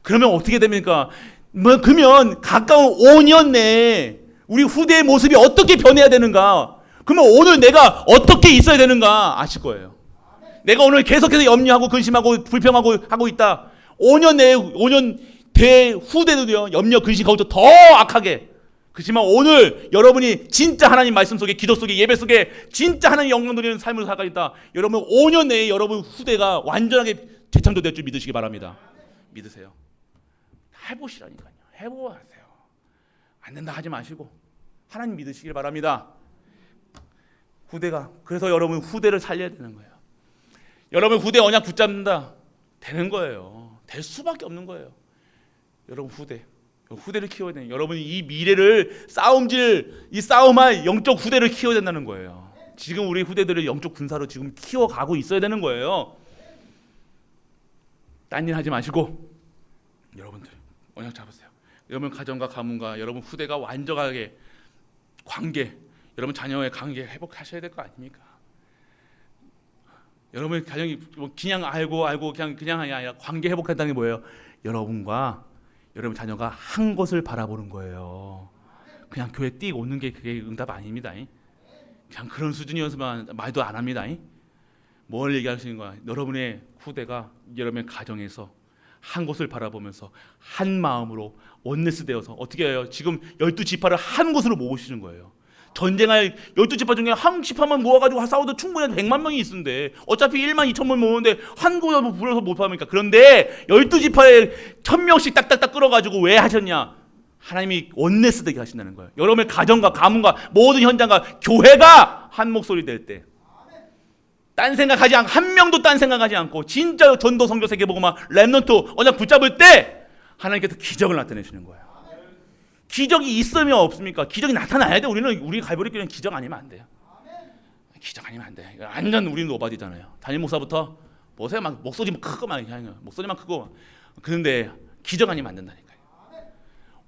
그러면 어떻게 됩니까? 그러면 가까운 5년 내에 우리 후대의 모습이 어떻게 변해야 되는가? 그러면 오늘 내가 어떻게 있어야 되는가 아실 거예요. 내가 오늘 계속해서 염려하고 근심하고 불평하고 하고 있다. 5년 내에, 5년 뒤에 후대도요, 염려, 근심, 걱정 더 악하게. 그렇지만 오늘 여러분이 진짜 하나님 말씀 속에, 기도 속에, 예배 속에 진짜 하나님 영광 돌리는 삶을 살아가겠다. 여러분 5년 내에 여러분 후대가 완전하게 재창조될 줄 믿으시기 바랍니다. 믿으세요. 해보시라니까요. 해보세요. 안 된다 하지 마시고 하나님 믿으시길 바랍니다. 후대가, 그래서 여러분 후대를 살려야 되는 거예요. 여러분 후대 언약 붙잡는다, 되는 거예요. 될 수밖에 없는 거예요. 여러분 후대를 키워야 돼요. 여러분이 이 미래를 이 싸움할 영적 후대를 키워야 된다는 거예요. 지금 우리 후대들을 영적 군사로 지금 키워가고 있어야 되는 거예요. 딴 일 하지 마시고 여러분들 언약 잡으세요. 여러분 가정과 가문과 여러분 후대가 완전하게 관계, 여러분 자녀의 관계 회복하셔야 될 거 아닙니까? 여러분 가정이 그냥 알고 그냥 아니라 관계 회복한다는 게 뭐예요? 여러분과 여러분 자녀가 한 곳을 바라보는 거예요. 그냥 교회 띡 오는 게 그게 응답 아닙니다. 그냥 그런 수준이어서만 말도 안 합니다. 뭘 얘기하시는 거야? 여러분의 후대가 여러분의 가정에서 한 곳을 바라보면서 한 마음으로 원네스 되어서 어떻게 해요? 지금 12지파를 한 곳으로 모으시는 거예요. 전쟁할 12지파 중에 한 지파만 모아가지고 싸워도 충분히 100만 명이 있는데 어차피 1만 2천 명 모으는데 한 곳으로 불어서 못 합니까? 그런데 12지파에 1000명씩 딱딱딱 끌어가지고 왜 하셨냐? 하나님이 원네스 되게 하신다는 거예요. 여러분의 가정과 가문과 모든 현장과 교회가 한 목소리 될 때, 딴 생각하지 않고, 한 명도 딴 생각하지 않고 진짜 전도 선교 세계 보고만 렘넌트 언약 붙잡을 때 하나님께서 기적을 나타내시는 거예요. 기적이 있으면 없습니까? 기적이 나타나야 돼. 우리 갈보리 교회는 기적 아니면 안 돼요. 기적 아니면 안 돼. 완전 우리는 노바디잖아요. 담임 목사부터 보세요, 막 목소리만 크고 막 목소리만 크고. 그런데 기적 아니면 안 된다니까요.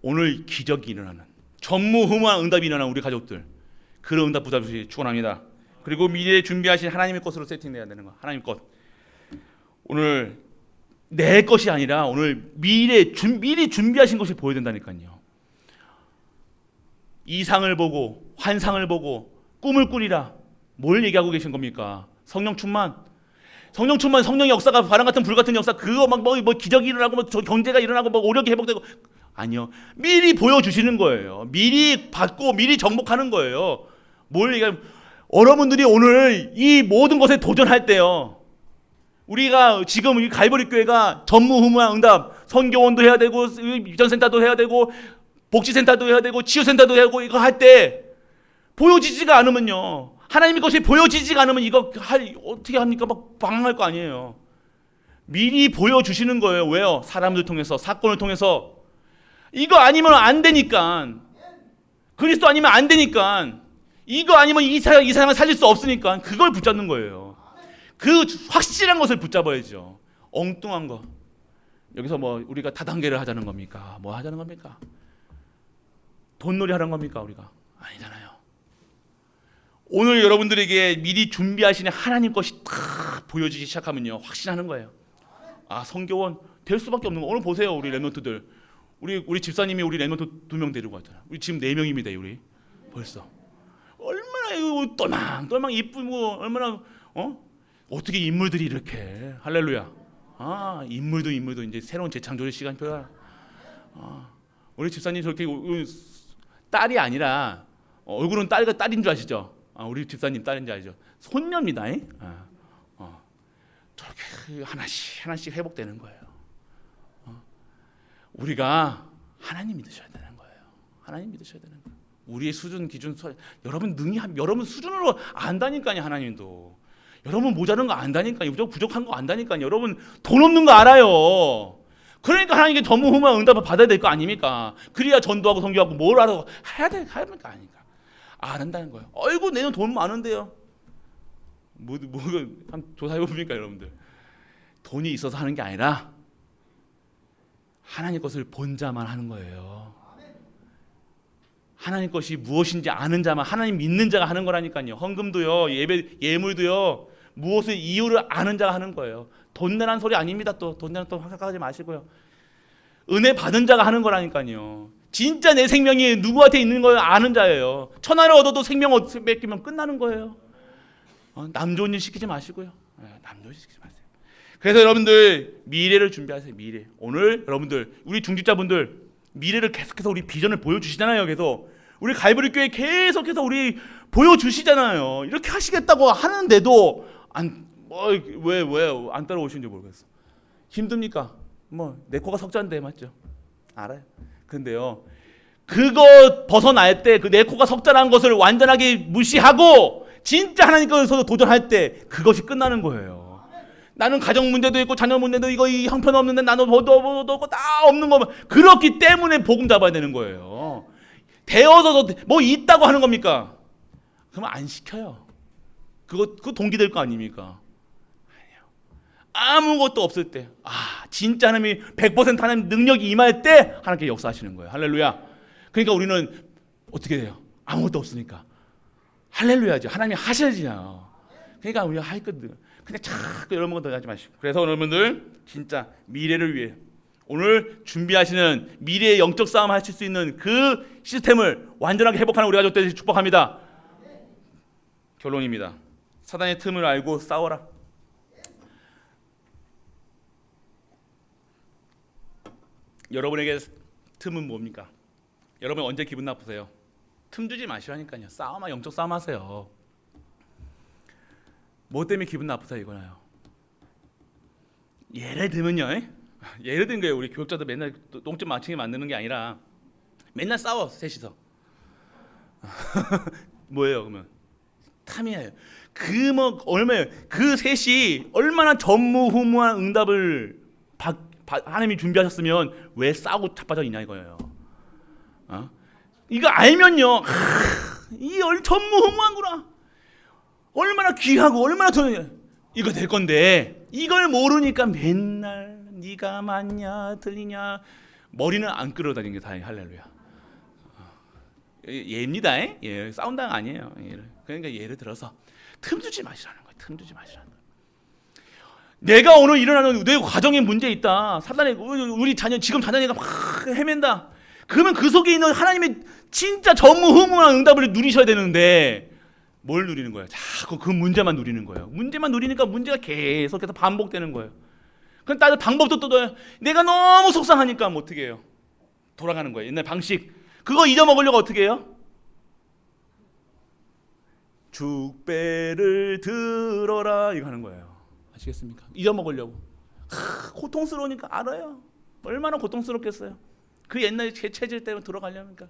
오늘 기적이 일어나는, 전무후무한 응답이 일어나는 우리 가족들, 그런 응답 붙잡으시기 축원합니다. 그리고 미래에 준비하신 하나님의 것으로 세팅돼야 되는 거. 하나님 것. 오늘 내 것이 아니라 오늘 미리 준비하신 것이 보여야 된다니까요. 이상을 보고 환상을 보고 꿈을 꾸리라. 뭘 얘기하고 계신 겁니까? 성령 충만, 성령의 역사가 바람 같은 불 같은 역사, 그거 막 뭐 기적이 일어나고 뭐 경제가 일어나고 뭐 오력이 회복되고, 아니요. 미리 보여주시는 거예요. 미리 받고 미리 정복하는 거예요. 뭘 얘기하면, 여러분들이 오늘 이 모든 것에 도전할 때요, 우리가 지금 이 갈보리 교회가 전무후무한 응답, 선교원도 해야 되고 유전센터도 해야 되고 복지센터도 해야 되고 치유센터도 해야 되고, 이거 할 때 보여지지가 않으면요, 하나님의 것이 보여지지가 않으면 이거 어떻게 합니까? 막 방황할 거 아니에요. 미리 보여주시는 거예요. 왜요? 사람들 통해서, 사건을 통해서. 이거 아니면 안 되니까, 그리스도 아니면 안 되니까, 이거 아니면 이 사람을 살릴 수 없으니까 그걸 붙잡는 거예요. 그 확실한 것을 붙잡아야죠. 엉뚱한 거, 여기서 뭐 우리가 다단계를 하자는 겁니까? 뭐 하자는 겁니까? 돈놀이 하는 겁니까? 우리가 아니잖아요. 오늘 여러분들에게 미리 준비하시는 하나님 것이 딱 보여지기 시작하면요, 확신하는 거예요. 아, 성교원 될 수밖에 없는 거. 오늘 보세요, 우리 렘넌트들. 우리 집사님이 우리 렘넌트 2명 데리고 왔잖아요. 우리 지금 4명입니다. 우리 벌써 아이고 똘망똘망 이쁘고 얼마나 어떻게 인물들이 이렇게 할렐루야. 인물도 이제 새로운 재창조의 시간표야. 우리 집사님 저렇게 딸이 아니라 얼굴은 딸인 줄 아시죠? 우리 집사님 딸인 줄 알죠? 손녀입니다. 저렇게 하나씩 회복되는 거예요. 우리가 하나님 믿으셔야 되는 거예요. 하나님 믿으셔야 되는 거예요. 우리의 수준 기준 여러분 여러분 수준으로 안다니까요. 하나님도 여러분 모자른 거 안다니까요. 부족한 거 안다니까요. 여러분 돈 없는 거 알아요. 그러니까 하나님께 전무후무한 응답을 받아야 될 거 아닙니까? 그래야 전도하고 선교하고 뭘 하라고 해야 될거 아닙니까? 안 한다는 거예요. 아이고 내년 돈 많은데요. 한 조사해 봅니까 여러분들? 돈이 있어서 하는 게 아니라 하나님 것을 본 자만 하는 거예요. 하나님 것이 무엇인지 아는 자만, 하나님 믿는 자가 하는 거라니까요. 헌금도요, 예물도요, 무엇을 이유를 아는 자가 하는 거예요. 돈 내라는 소리 아닙니다. 또 돈 내라는 또 생각하지 마시고요. 은혜 받은 자가 하는 거라니까요. 진짜 내 생명이 누구한테 있는 걸 아는 자예요. 천하를 얻어도 생명 뺏기면 끝나는 거예요. 남 좋은 일 시키지 마시고요. 남 좋은 일 시키지 마세요. 그래서 여러분들 미래를 준비하세요. 미래. 오늘 여러분들 우리 중직자분들 미래를 계속해서 우리 비전을 보여주시잖아요. 계속 우리 갈보리 교회 계속해서 우리 보여주시잖아요. 이렇게 하시겠다고 하는데도 왜 안 따라오시는지 모르겠어. 힘듭니까? 내 코가 석자인데 맞죠? 알아요. 근데요, 그거 벗어날 때 그 내 코가 석자라는 것을 완전하게 무시하고 진짜 하나님께서 도전할 때 그것이 끝나는 거예요. 나는 가정 문제도 있고 자녀 문제도 이거 형편 없는데 나는 뭐도 다 없는 거면 그렇기 때문에 복음 잡아야 되는 거예요. 되어서 뭐 있다고 하는 겁니까? 그러면 안 시켜요. 그거 동기 될 거 아닙니까? 아무것도 없을 때, 진짜 하나님이 100% 하나님 능력이 임할 때 하나님께 역사하시는 거예요. 할렐루야. 그러니까 우리는 어떻게 돼요? 아무것도 없으니까 할렐루야죠. 하나님이 하셔야지요. 그러니까 우리가 할 것들 근데 자꾸 이런 것도 하지 마시고. 그래서 여러분들 진짜 미래를 위해 오늘 준비하시는 미래의 영적 싸움 하실 수 있는 그 시스템을 완전하게 회복하는 우리 가족 되시길 축복합니다. 결론입니다. 사단의 틈을 알고 싸워라. 여러분에게 틈은 뭡니까? 여러분 언제 기분 나쁘세요? 틈 주지 마시라니까요. 영적 싸움 하세요. 뭐 때문에 기분 나쁘세요? 이거나요. 예를 들면요. 예를 든 거예요. 우리 교육자들 맨날 똥점 맞추게 만드는 게 아니라 맨날 싸워 셋이서. 뭐예요 그러면? 탐이에요. 얼마예요? 그 셋이 얼마나 전무후무한 응답을 하나님이 준비하셨으면 왜 싸우고 자빠져 있냐 이거예요. 이거 알면요, 이 전무후무한구나. 얼마나 귀하고 얼마나 이거 될 건데 이걸 모르니까 맨날 네가 맞냐 틀리냐 머리는 안 끌어다니는 게 다행히 할렐루야. 예입니다. 싸운다는 거 아니에요. 그러니까 예를 들어서 틈 주지 마시라는 거예요. 틈 주지 마시라는 거예요. 내가 오늘 일어나는 내 가정에 문제 있다. 사단에 우리 지금 자녀가 막 헤맨다. 그러면 그 속에 있는 하나님의 진짜 전무후무한 응답을 누리셔야 되는데 뭘 누리는 거예요? 자꾸 그 문제만 누리는 거예요. 문제만 누리니까 문제가 계속해서 반복되는 거예요. 그럼 다른 방법도 또 내가 너무 속상하니까 어떻게 해요? 돌아가는 거예요. 옛날 방식. 그거 잊어먹으려고 어떻게 해요? 죽배를 들어라 이거 하는 거예요. 아시겠습니까? 잊어먹으려고. 고통스러우니까 알아요. 얼마나 고통스럽겠어요. 그 옛날 제 체질 때문에 들어가려니까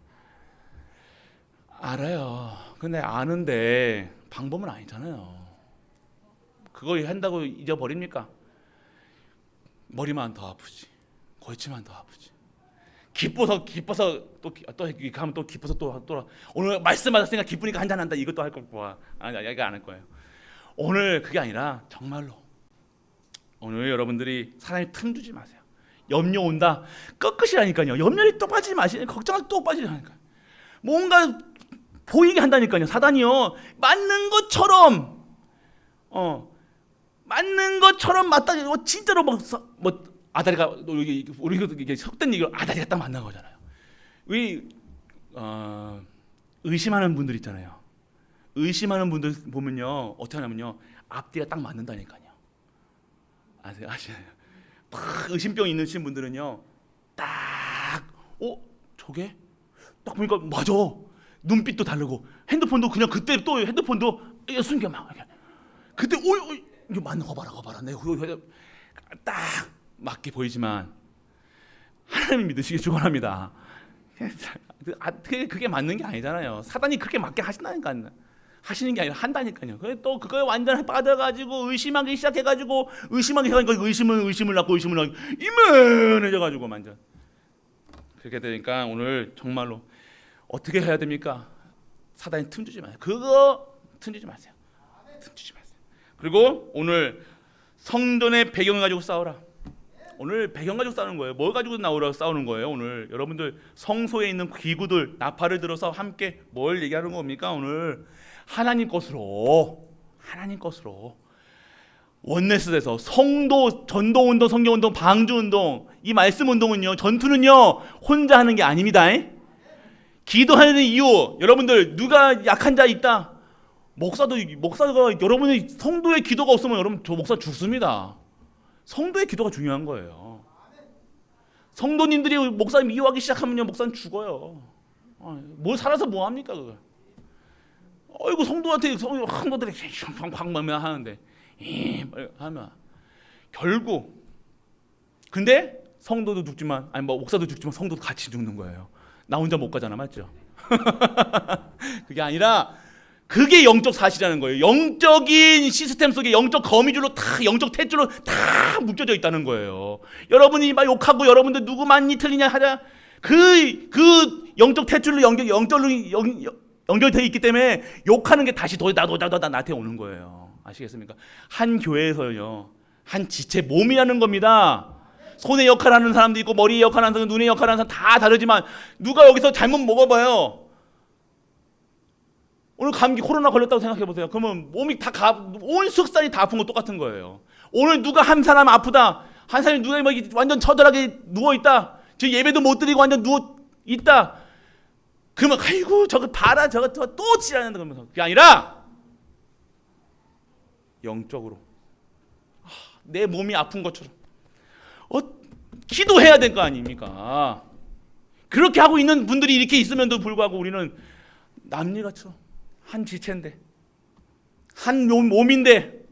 알아요. 근데 아는데 방법은 아니잖아요. 그거 한다고 잊어버립니까? 머리만 더 아프지. 골치만 더 아프지. 기뻐서 또 가면 또 기뻐서 또 오늘 말씀 받았으니까 기쁘니까 한잔 한다. 이것도 할 거고. 이거 안 할 거예요. 오늘 그게 아니라 정말로 오늘 여러분들이 사람이 틈 주지 마세요. 염려 온다. 꺾으시라니까요. 염려에 또 빠지지 마시네. 걱정을 또 빠지라니까요. 뭔가 보이게 한다니까요. 사단이요. 맞는 것처럼 맞다. 진짜로 뭐 아다리가 우리 이게 속된 얘기로 아다리가 딱 만난 거잖아요. 의심하는 분들 있잖아요. 의심하는 분들 보면요, 어떻게 하냐면요, 앞뒤가 딱 맞는다니까요. 아시나요? 막 의심병 있으신 분들은요, 딱, 저게? 딱 보니까 맞아. 눈빛도 다르고, 핸드폰도 그냥 그때 또 핸드폰도 숨겨 막. 그때 이거 맞는 거 봐라. 내가 딱 맞게 보이지만 하나님 믿으시기 축원합니다. 그게 맞는 게 아니잖아요. 사단이 그렇게 맞게 하신다니까요. 하시는 게 아니라 한다니까요. 또 그거에 완전 빠져가지고 의심하기 시작해가지고 의심을 낳고 이만해져가지고 완전 그렇게 되니까 오늘 정말로 어떻게 해야 됩니까? 사단이 틈주지 마세요. 그거 틈주지 마세요. 그리고 오늘 성전의 배경을 가지고 싸우라. 오늘 배경 가지고 싸우는 거예요. 뭘 가지고 싸우는 거예요? 오늘 여러분들 성소에 있는 기구들 나팔을 들어서 함께 뭘 얘기하는 겁니까? 오늘 하나님 것으로 원네스에서 성도 전도 운동, 성경 운동, 방주 운동, 이 말씀 운동은요, 전투는요 혼자 하는 게 아닙니다. 기도하는 이유, 여러분들 누가 약한 자 있다. 목사가 여러분의 성도의 기도가 없으면 여러분 저 목사 죽습니다. 성도의 기도가 중요한 거예요. 성도님들이 목사님 미워하기 시작하면요, 목사님 죽어요. 뭘 살아서 뭐 합니까 그걸? 어이구 성도들이 쾅쾅 하는데 하면 결국 근데 성도도 죽지만 목사도 죽지만 성도도 같이 죽는 거예요. 나 혼자 못 가잖아, 맞죠? 그게 아니라 그게 영적 사실이라는 거예요. 영적인 시스템 속에 영적 거미줄로 다 영적 탯줄로 다 묶여져 있다는 거예요. 여러분이 막 욕하고 여러분들 누구 맞니 틀리냐 하자 그 영적 탯줄로 연결되어 있기 때문에 욕하는 게 다시 나도 나한테 오는 거예요. 아시겠습니까? 한 교회에서요, 한 지체 몸이라는 겁니다. 손의 역할하는 사람도 있고 머리의 역할하는 사람, 눈의 역할하는 사람 다 다르지만 누가 여기서 잘못 먹어봐요. 오늘 감기 코로나 걸렸다고 생각해 보세요. 그러면 몸이 온 숙산이 다 아픈 거 똑같은 거예요. 오늘 누가 한 사람 아프다, 한 사람이 누가 완전 처절하게 누워 있다, 저 예배도 못 드리고 완전 누워 있다. 그러면 아이고 저거 봐라, 저거 또 지랄한다 그러면서 그게 아니라 영적으로 내 몸이 아픈 것처럼 기도해야 될 거 아닙니까? 그렇게 하고 있는 분들이 이렇게 있음에도 불구하고 우리는 남녀같이 한 지체인데, 한 몸인데,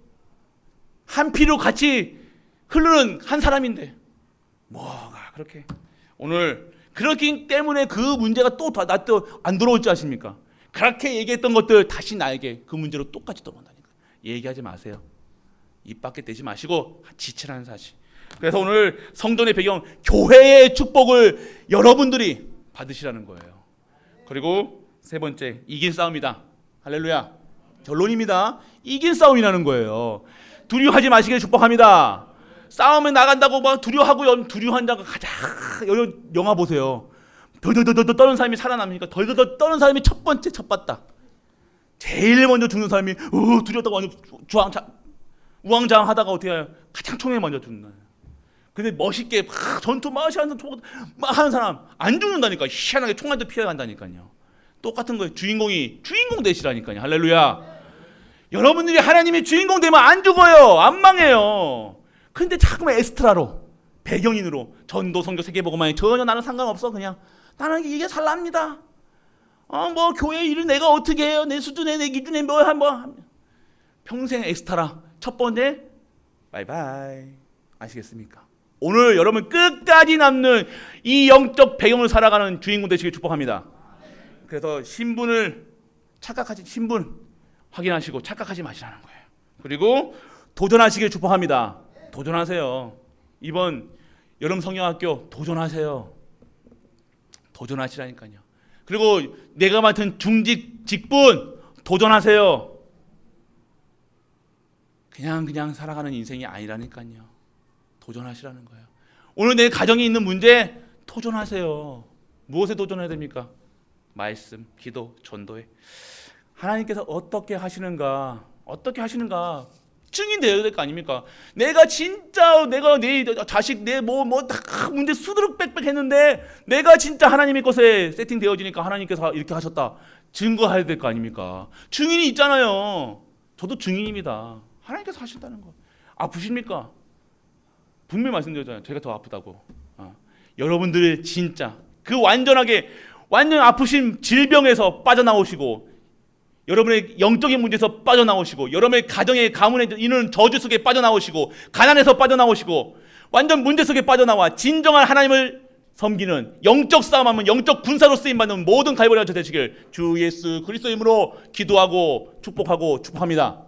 한 피로 같이 흐르는 한 사람인데 뭐가 그렇게 오늘 그렇기 때문에 그 문제가 또 안 돌아올 줄 아십니까? 그렇게 얘기했던 것들 다시 나에게 그 문제로 똑같이 돌아온다니까. 얘기하지 마세요. 입 밖에 내지 마시고 지체라는 사실. 그래서 오늘 성전의 배경, 교회의 축복을 여러분들이 받으시라는 거예요. 그리고 세 번째, 이긴 싸움이다. 할렐루야. 결론입니다. 이긴 싸움이라는 거예요. 두려워하지 마시길 축복합니다. 싸움에 나간다고 막 두려워한 자가 가자. 영화 보세요. 덜덜덜 떠는 사람이 살아납니까? 덜덜덜 떠는 사람이 첫 번째 쳤봤다. 제일 먼저 죽는 사람이 두렵다고 완전 우왕좌왕하다가 어떻게 해요? 가장 총에 먼저 죽는. 근데 멋있게 막 전투 막 하는 사람 안 죽는다니까. 희한하게 총알도 피해간다니까요. 똑같은 거예요. 주인공 되시라니까요. 할렐루야. 여러분들이 하나님의 주인공 되면 안 죽어요. 안 망해요. 근데 자꾸만 에스트라로, 배경인으로 전도, 선교, 세계복음만 전혀 나는 상관없어. 그냥 나는 이게 살랍니다. 뭐 교회 일을 내가 어떻게 해요? 내 수준에 내 기준에 평생 엑스트라. 첫 번째 바이바이. 아시겠습니까? 오늘 여러분 끝까지 남는 이 영적 배경을 살아가는 주인공 되시길 축복합니다. 그래서 신분 확인하시고 착각하지 마시라는 거예요. 그리고 도전하시길 축복합니다. 도전하세요. 이번 여름 성경학교 도전하세요. 도전하시라니까요. 그리고 내가 맡은 중직 직분 도전하세요. 그냥 살아가는 인생이 아니라니까요. 도전하시라는 거예요. 오늘 내 가정에 있는 문제 도전하세요. 무엇에 도전해야 됩니까? 말씀, 기도, 전도에. 하나님께서 어떻게 하시는가 증인되어야 될 거 아닙니까? 내가 진짜 내 자식 내 다 문제 수두룩 빽빽 했는데 내가 진짜 하나님의 것에 세팅되어지니까 하나님께서 이렇게 하셨다. 증거해야 될 거 아닙니까? 증인이 있잖아요. 저도 증인입니다. 하나님께서 하신다는 거. 아프십니까? 분명히 말씀드렸잖아요. 제가 더 아프다고. 여러분들 진짜 그 완전 아프신 질병에서 빠져나오시고, 여러분의 영적인 문제에서 빠져나오시고, 여러분의 가정의 가문에 있는 저주 속에 빠져나오시고, 가난에서 빠져나오시고, 완전 문제 속에 빠져나와 진정한 하나님을 섬기는 영적 싸움하면 영적 군사로 쓰임받는 모든 갈보리 가족 되시길 주 예수 그리스도의 이름으로 기도하고 축복합니다.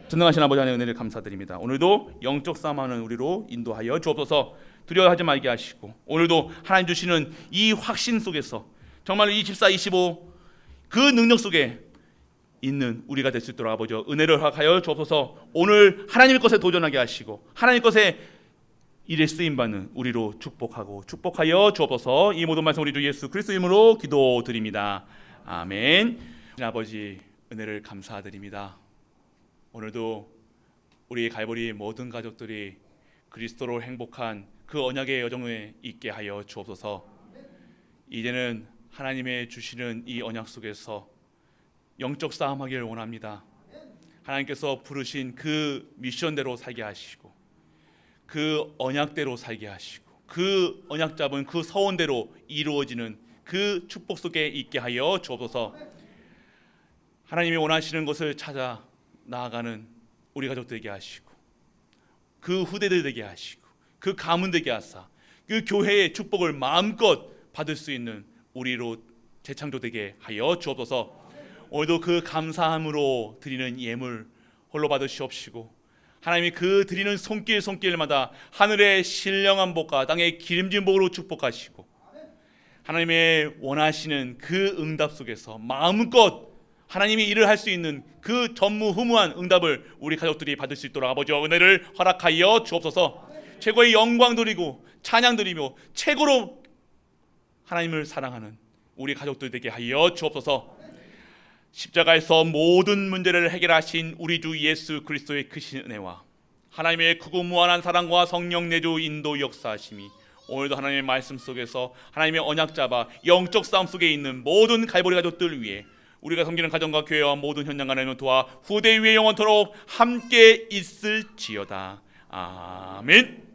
전능하신 아버지 하나님의 은혜를 감사드립니다. 오늘도 영적 싸움하는 우리로 인도하여 주옵소서. 두려워하지 말게 하시고, 오늘도 하나님 주시는 이 확신 속에서 정말 24, 25 그 능력 속에 있는 우리가 될 수 있도록 아버지 은혜를 허락하여 주옵소서. 오늘 하나님의 것에 도전하게 하시고 하나님의 것에 일에 쓰임받는 우리로 축복하여 주옵소서. 이 모든 말씀 우리 주 예수 그리스도 이름으로 기도드립니다. 아멘. 아버지 은혜를 감사드립니다. 오늘도 우리 갈보리 모든 가족들이 그리스도로 행복한 그 언약의 여정에 있게 하여 주옵소서. 이제는 하나님의 주시는 이 언약 속에서 영적 싸움하기를 원합니다. 하나님께서 부르신 그 미션대로 살게 하시고, 그 언약대로 살게 하시고, 그 언약 잡은 그 서원대로 이루어지는 그 축복 속에 있게 하여 주옵소서. 하나님이 원하시는 것을 찾아 나아가는 우리 가족 되게 하시고, 그 후대들 되게 하시고, 그 가문 되게 하사 그 교회의 축복을 마음껏 받을 수 있는 우리로 재창조되게 하여 주옵소서. 오늘도 그 감사함으로 드리는 예물 홀로 받으시옵시고, 하나님이 그 드리는 손길마다 하늘의 신령한 복과 땅의 기름진 복으로 축복하시고, 하나님의 원하시는 그 응답 속에서 마음껏 하나님이 일을 할 수 있는 그 전무후무한 응답을 우리 가족들이 받을 수 있도록 아버지 은혜를 허락하여 주옵소서. 최고의 영광 드리고 찬양 드리며 최고로 하나님을 사랑하는 우리 가족들 되게 하여 주옵소서. 십자가에서 모든 문제를 해결하신 우리 주 예수 그리스도의 크신 은혜와 하나님의 크고 무한한 사랑과 성령 내주 인도 역사하심이 오늘도 하나님의 말씀 속에서 하나님의 언약 잡아 영적 싸움 속에 있는 모든 갈보리 가족들 위해 우리가 섬기는 가정과 교회와 모든 현장 하나님을 도와 후대 위에 영원토록 함께 있을지어다. 아멘.